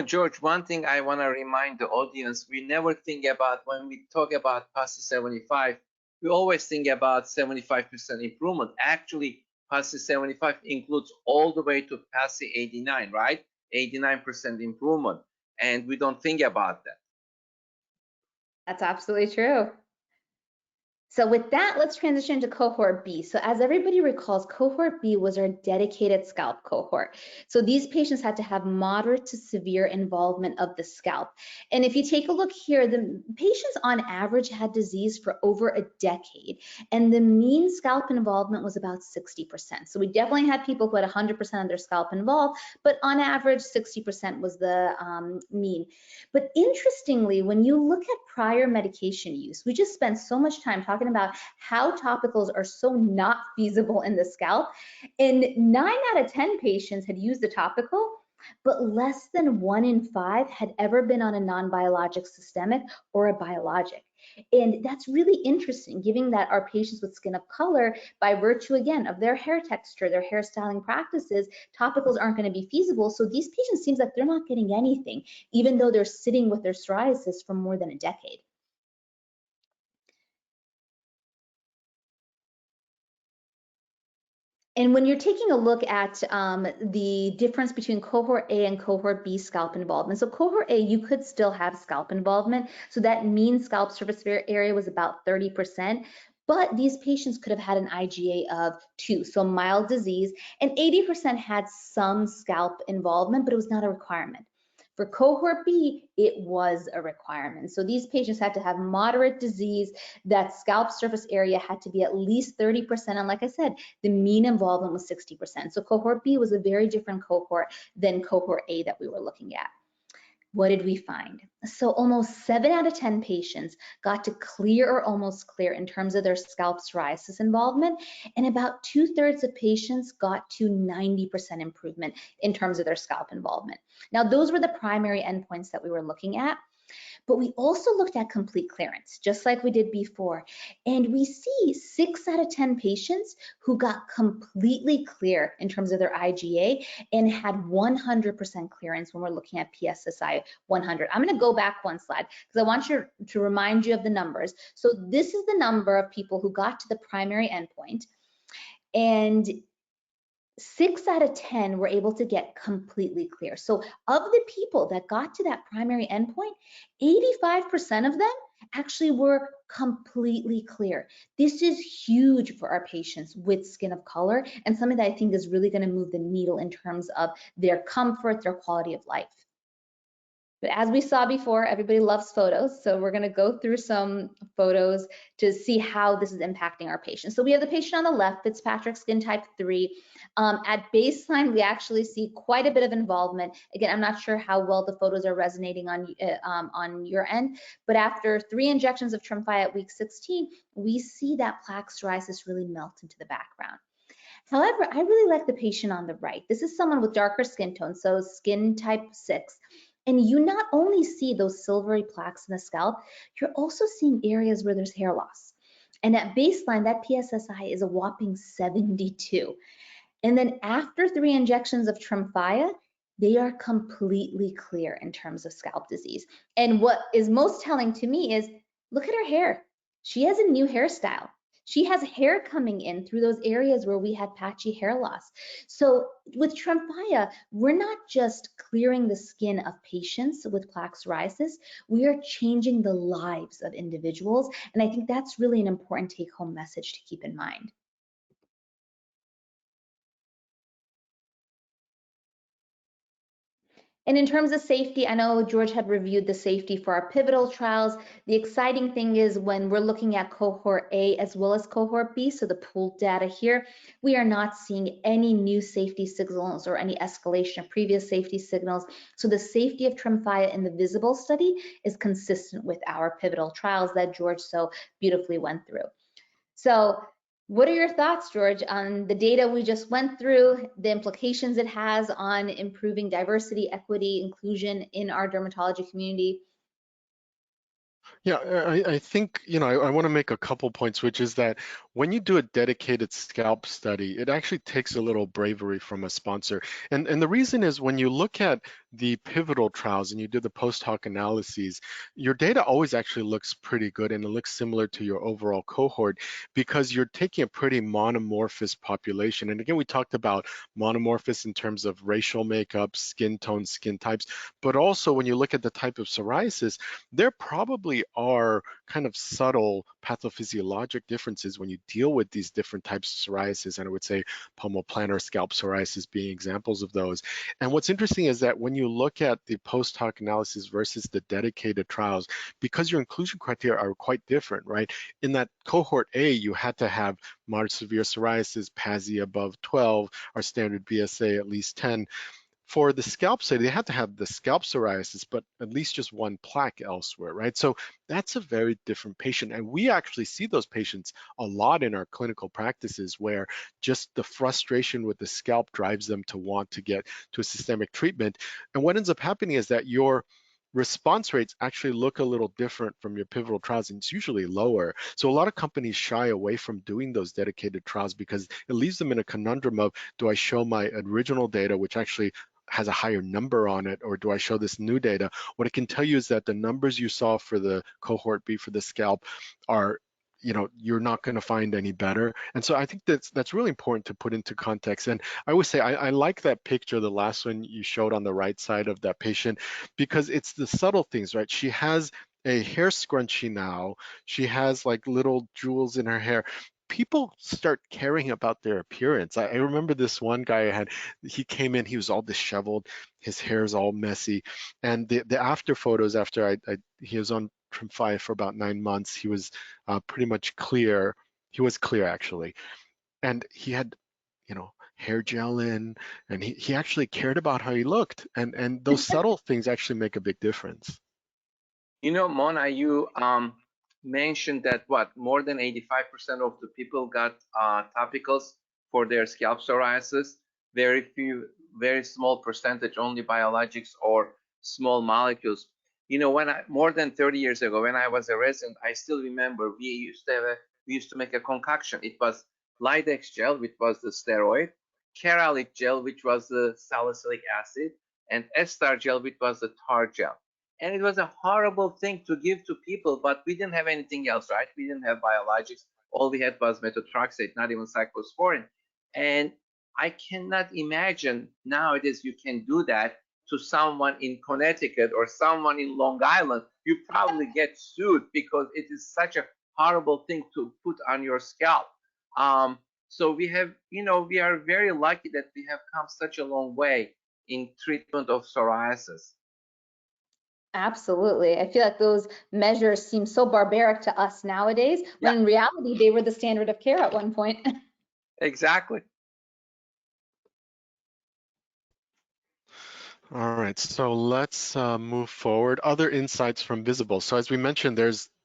George, one thing I want to remind the audience, we never think about, when we talk about PASI 75, we always think about 75% improvement. Actually, PASI 75 includes all the way to PASI 89, right? 89% improvement. And we don't think about that. That's absolutely true. So with that, let's transition to cohort B. So as everybody recalls, cohort B was our dedicated scalp cohort. So these patients had to have moderate to severe involvement of the scalp. And if you take a look here, the patients on average had disease for over a decade, and the mean scalp involvement was about 60%. So we definitely had people who had 100% of their scalp involved, but on average, 60% was the mean. But interestingly, when you look at prior medication use, we just spent so much time talking about how topicals are so not feasible in the scalp. And 9 out of 10 patients had used a topical, but less than 1 in 5 had ever been on a non-biologic systemic or a biologic. And that's really interesting, given that our patients with skin of color, by virtue again of their hair texture, their hairstyling practices, topicals aren't going to be feasible. So these patients seems like they're not getting anything, even though they're sitting with their psoriasis for more than a decade. And when you're taking a look at the difference between cohort A and cohort B scalp involvement, so cohort A, you could still have scalp involvement. So that mean scalp surface area was about 30%, but these patients could have had an IGA of 2, so mild disease, and 80% had some scalp involvement, but it was not a requirement. For cohort B, it was a requirement. So these patients had to have moderate disease, that scalp surface area had to be at least 30%. And like I said, the mean involvement was 60%. So cohort B was a very different cohort than cohort A that we were looking at. What did we find? So almost 7 out of 10 patients got to clear or almost clear in terms of their scalp psoriasis involvement, and about 2/3 of patients got to 90% improvement in terms of their scalp involvement. Now, those were the primary endpoints that we were looking at. But we also looked at complete clearance, just like we did before. And we see 6 out of 10 patients who got completely clear in terms of their IGA and had 100% clearance when we're looking at PSSI 100. I'm going to go back one slide because I want you to remind you of the numbers. So this is the number of people who got to the primary endpoint, and 6 out of 10 were able to get completely clear. So of the people that got to that primary endpoint, 85% of them actually were completely clear. This is huge for our patients with skin of color, and something that I think is really going to move the needle in terms of their comfort, their quality of life. But as we saw before, everybody loves photos. So we're going to go through some photos to see how this is impacting our patients. So we have the patient on the left, Fitzpatrick skin type 3. At baseline, we actually see quite a bit of involvement. Again, I'm not sure how well the photos are resonating on your end, but after 3 injections of Tremfya at week 16, we see that plaque psoriasis really melt into the background. However, I really like the patient on the right. This is someone with darker skin tone, so skin type 6. And you not only see those silvery plaques in the scalp, you're also seeing areas where there's hair loss. And at baseline, that PSSI is a whopping 72. And then after 3 injections of Tremfya, they are completely clear in terms of scalp disease. And what is most telling to me is, look at her hair. She has a new hairstyle. She has hair coming in through those areas where we had patchy hair loss. So with Tremfya, we're not just clearing the skin of patients with plaque psoriasis, we are changing the lives of individuals. And I think that's really an important take-home message to keep in mind. And in terms of safety, I know George had reviewed the safety for our pivotal trials. The exciting thing is when we're looking at cohort A as well as cohort B, so the pooled data here, we are not seeing any new safety signals or any escalation of previous safety signals. So the safety of Tremfya in the visible study is consistent with our pivotal trials that George so beautifully went through. So what are your thoughts, George, on the data we just went through, the implications it has on improving diversity, equity, inclusion in our dermatology community? Yeah, I think, I want to make a couple points, which is that when you do a dedicated scalp study, it actually takes a little bravery from a sponsor. And the reason is when you look at the pivotal trials and you do the post hoc analyses, your data always actually looks pretty good and it looks similar to your overall cohort because you're taking a pretty monomorphous population. And again, we talked about monomorphous in terms of racial makeup, skin tone, skin types, but also when you look at the type of psoriasis, there probably are kind of subtle pathophysiologic differences when you deal with these different types of psoriasis, and I would say palmoplantar scalp psoriasis being examples of those. And what's interesting is that when you look at the post hoc analysis versus the dedicated trials, because your inclusion criteria are quite different, right? In that cohort A, you had to have moderate severe psoriasis, PASI above 12, our standard BSA at least 10. For the scalp study, they had to have the scalp psoriasis, but at least just one plaque elsewhere, right? So that's a very different patient. And we actually see those patients a lot in our clinical practices where just the frustration with the scalp drives them to want to get to a systemic treatment. And what ends up happening is that your response rates actually look a little different from your pivotal trials, and it's usually lower. So a lot of companies shy away from doing those dedicated trials because it leaves them in a conundrum of, do I show my original data, which actually has a higher number on it, or do I show this new data? What I can tell you is that the numbers you saw for the cohort B for the scalp are, you're not going to find any better. And so I think that's really important to put into context. And I always say I like that picture, the last one you showed on the right side of that patient, because it's the subtle things, right? She has a hair scrunchie now. She has like little jewels in her hair. People start caring about their appearance. I remember this one guy he came in, he was all disheveled, his hair's all messy. And the after photos after he was on Tremfya for about 9 months, he was pretty much clear. He was clear actually. And he had, hair gel in, and he actually cared about how he looked. And those subtle things actually make a big difference. Mona, you mentioned that more than 85% of the people got topicals for their scalp psoriasis. Very small percentage, only biologics or small molecules. More than 30 years ago, when I was a resident, I still remember we used to make a concoction. It was Lidex gel, which was the steroid, Keralic gel, which was the salicylic acid, and Estar gel, which was the tar gel. And it was a horrible thing to give to people, but we didn't have anything else, right? We didn't have biologics. All we had was methotrexate, not even cyclosporin. And I cannot imagine nowadays you can do that to someone in Connecticut or someone in Long Island. You probably get sued because it is such a horrible thing to put on your scalp. So we are very lucky that we have come such a long way in treatment of psoriasis. Absolutely. I feel like those measures seem so barbaric to us nowadays, when in reality, they were the standard of care at one point. Exactly. All right, so let's move forward. Other insights from Visible. So as we mentioned,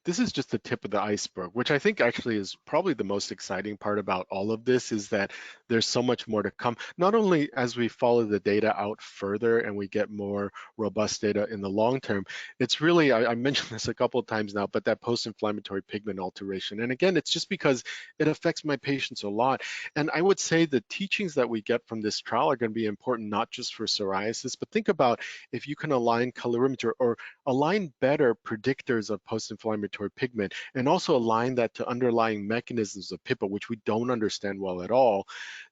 this is just the tip of the iceberg, which I think actually is probably the most exciting part about all of this, is that there's so much more to come. Not only as we follow the data out further and we get more robust data in the long term, it's really, I mentioned this a couple of times now, but that post-inflammatory pigment alteration. And again, it's just because it affects my patients a lot. And I would say the teachings that we get from this trial are going to be important, not just for psoriasis, but think about if you can align colorimetry or align better predictors of post-inflammatory pigment, and also align that to underlying mechanisms of PIPA, which we don't understand well at all.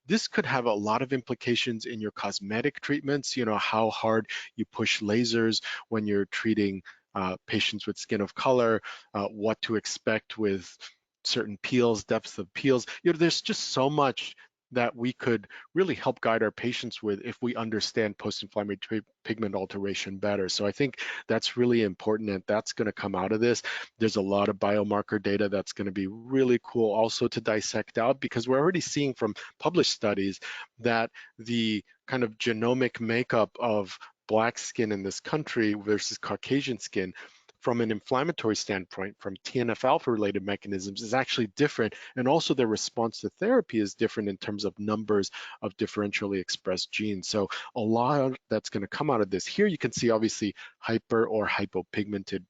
This could have a lot of implications in your cosmetic treatments, how hard you push lasers when you're treating patients with skin of color, what to expect with certain peels, depths of peels. There's just so much that we could really help guide our patients with if we understand post-inflammatory pigment alteration better. So I think that's really important, and that's going to come out of this. There's a lot of biomarker data that's going to be really cool also to dissect out, because we're already seeing from published studies that the kind of genomic makeup of Black skin in this country versus Caucasian skin from an inflammatory standpoint, from TNF-alpha related mechanisms, is actually different. And also their response to therapy is different in terms of numbers of differentially expressed genes. So a lot that's going to come out of this. Here you can see obviously hyper or hypopigmented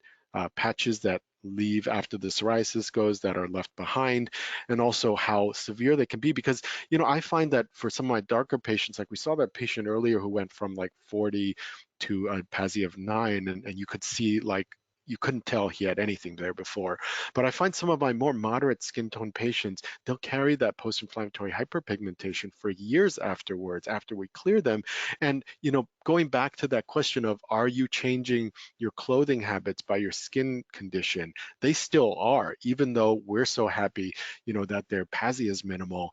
patches that leave after the psoriasis goes, that are left behind, and also how severe they can be. Because, you know, I find that for some of my darker patients, like we saw that patient earlier who went from like 40 to a PASI of 9, and you could see like, you couldn't tell he had anything there before. But I find some of my more moderate skin tone patients, they'll carry that post-inflammatory hyperpigmentation for years afterwards, after we clear them. And, you know, going back to that question of, are you changing your clothing habits by your skin condition? They still are, even though we're so happy, you know, that their PASI is minimal.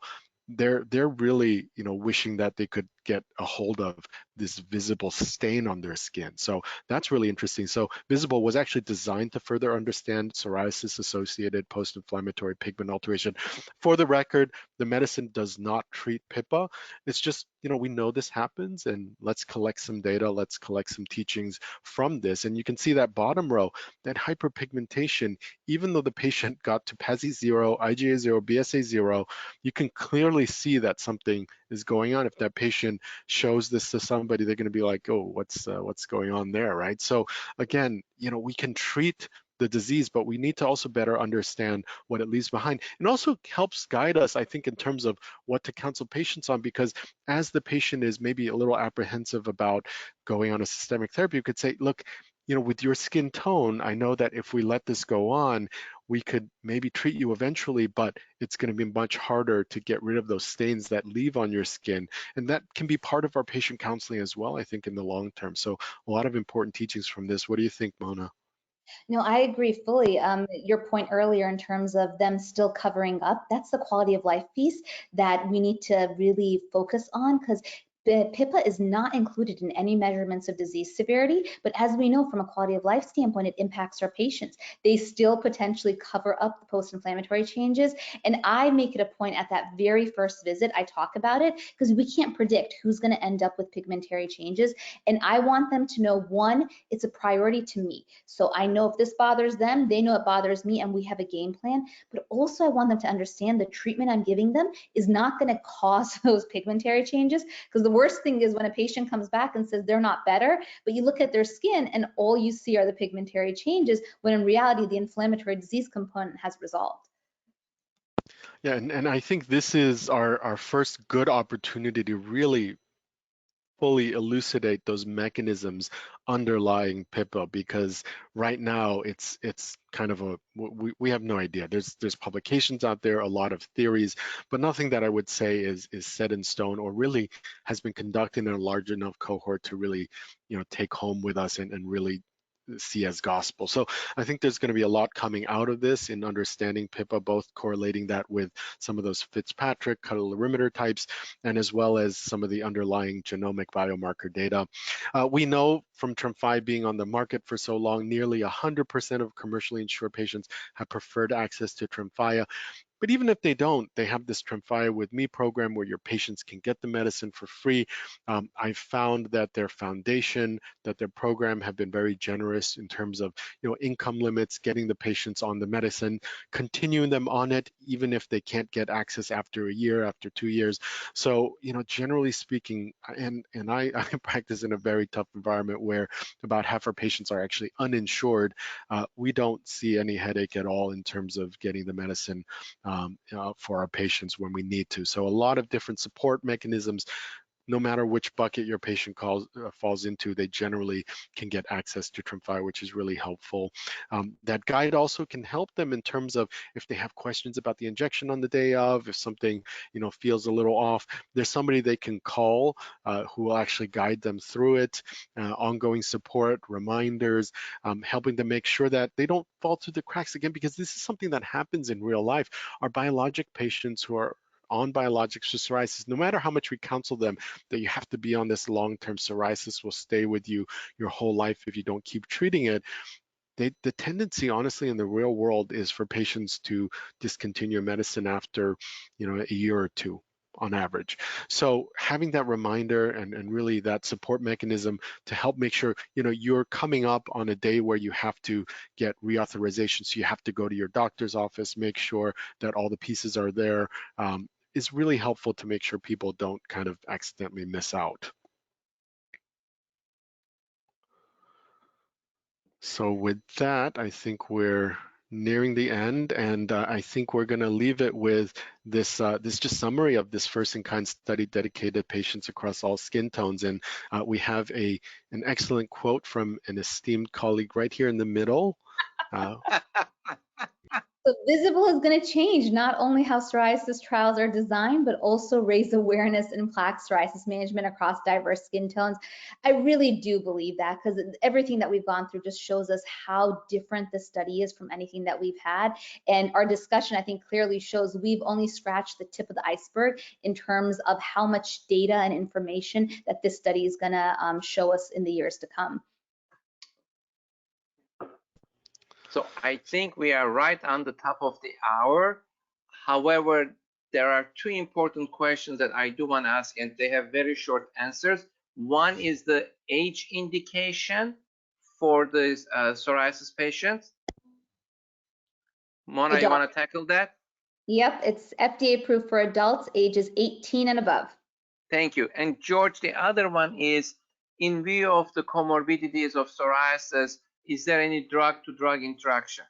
They're really, you know, wishing that they could get a hold of this visible stain on their skin. So that's really interesting. So Visible was actually designed to further understand psoriasis-associated post-inflammatory pigment alteration. For the record, the medicine does not treat PIPA. It's just, you know, we know this happens, and let's collect some data, let's collect some teachings from this. And you can see that bottom row, that hyperpigmentation, even though the patient got to PASI 0, IGA 0, BSA 0, you can clearly see that something is going on. If that patient shows this to somebody, they're going to be like, oh, what's going on there, right? So again, you know, we can treat the disease, but we need to also better understand what it leaves behind. And also helps guide us, I think, in terms of what to counsel patients on, because as the patient is maybe a little apprehensive about going on a systemic therapy, you could say, look, you know, with your skin tone, I know that if we let this go on, we could maybe treat you eventually, but it's going to be much harder to get rid of those stains that leave on your skin. And that can be part of our patient counseling as well, I think, in the long term. So a lot of important teachings from this. What do you think, Mona? No, I agree fully. Your point earlier in terms of them still covering up, that's the quality of life piece that we need to really focus on, because PIPA is not included in any measurements of disease severity, but as we know from a quality of life standpoint, it impacts our patients. They still potentially cover up the post-inflammatory changes. And I make it a point at that very first visit, I talk about it, because we can't predict who's going to end up with pigmentary changes. And I want them to know, one, it's a priority to me. So I know if this bothers them, they know it bothers me, and we have a game plan. But also I want them to understand the treatment I'm giving them is not going to cause those pigmentary changes, because the worst thing is when a patient comes back and says they're not better, but you look at their skin and all you see are the pigmentary changes, when in reality the inflammatory disease component has resolved. Yeah, and I think this is our first good opportunity to really fully elucidate those mechanisms underlying PIPA, because right now it's kind of we have no idea. There's publications out there, a lot of theories, but nothing that I would say is set in stone or really has been conducted in a large enough cohort to really, you know, take home with us and really see as gospel. So I think there's going to be a lot coming out of this in understanding PIPA, both correlating that with some of those Fitzpatrick colorimeter types, and as well as some of the underlying genomic biomarker data. We know from Tremfya being on the market for so long, nearly 100% of commercially insured patients have preferred access to Tremfya. But even if they don't, they have this Tremfya with Me program where your patients can get the medicine for free. I found that their foundation, that their program have been very generous in terms of, you know, income limits, getting the patients on the medicine, continuing them on it, even if they can't get access after a year, after 2 years. So, you know, generally speaking, and I practice in a very tough environment where about half our patients are actually uninsured. We don't see any headache at all in terms of getting the medicine for our patients when we need to. So a lot of different support mechanisms. No matter which bucket your patient falls into, they generally can get access to Tremfya, which is really helpful. That guide also can help them in terms of if they have questions about the injection on the day of, if something, you know, feels a little off, there's somebody they can call who will actually guide them through it, ongoing support, reminders, helping them make sure that they don't fall through the cracks again, because this is something that happens in real life. Our biologic patients who are on biologics for psoriasis, no matter how much we counsel them that you have to be on this long-term psoriasis will stay with you your whole life if you don't keep treating it, the tendency, honestly, in the real world is for patients to discontinue medicine after, a year or two on average. So having that reminder and really that support mechanism to help make sure, you're coming up on a day where you have to get reauthorization, so you have to go to your doctor's office, make sure that all the pieces are there, is really helpful to make sure people don't kind of accidentally miss out. So with that, I think we're nearing the end, and I think we're going to leave it with this just summary of this first-in-kind study dedicated to patients across all skin tones. And we have an excellent quote from an esteemed colleague right here in the middle. So Visible is going to change not only how psoriasis trials are designed, but also raise awareness in plaque psoriasis management across diverse skin tones. I really do believe that, because everything that we've gone through just shows us how different this study is from anything that we've had. And our discussion, I think, clearly shows we've only scratched the tip of the iceberg in terms of how much data and information that this study is going to show us in the years to come. So I think we are right on the top of the hour. However, there are two important questions that I do want to ask, and they have very short answers. One is the age indication for the psoriasis patients. Mona, you want to tackle that? Yep, it's FDA approved for adults ages 18 and above. Thank you. And George, the other one is, in view of the comorbidities of psoriasis, is there any drug-to-drug interaction?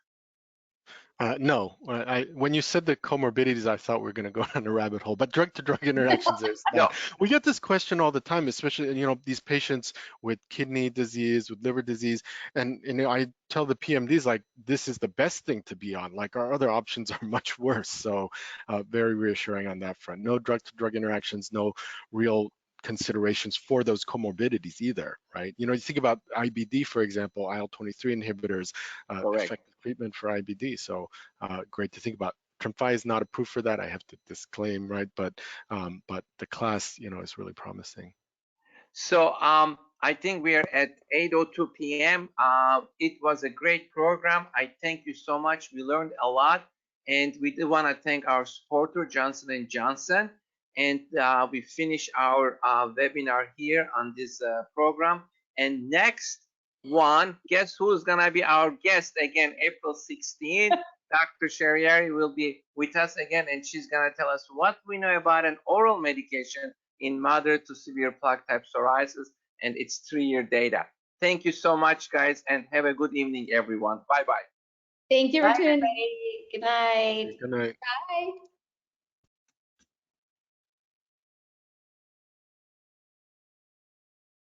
No, when you said the comorbidities, I thought we were going to go down a rabbit hole, but drug-to-drug interactions, there's that. No. We get this question all the time, especially, these patients with kidney disease, with liver disease, and, I tell the PMDs, like, this is the best thing to be on, like our other options are much worse. So very reassuring on that front. No drug-to-drug interactions, no real considerations for those comorbidities either, right? You think about IBD, for example, IL-23 inhibitors, effective treatment for IBD. So great to think about. Tremfya is not approved for that, I have to disclaim, right? But the class, is really promising. So I think we are at 8:02 p.m. It was a great program. I thank you so much. We learned a lot, and we do want to thank our supporter, Johnson & Johnson. And we finish our webinar here on this program. And next one, guess who's going to be our guest again, April 16th? Dr. Shariari will be with us again, and she's going to tell us what we know about an oral medication in moderate to severe plaque type psoriasis and its 3-year data. Thank you so much, guys, and have a good evening, everyone. Bye-bye. Thank you for tuning in. Good night. Good night. Bye.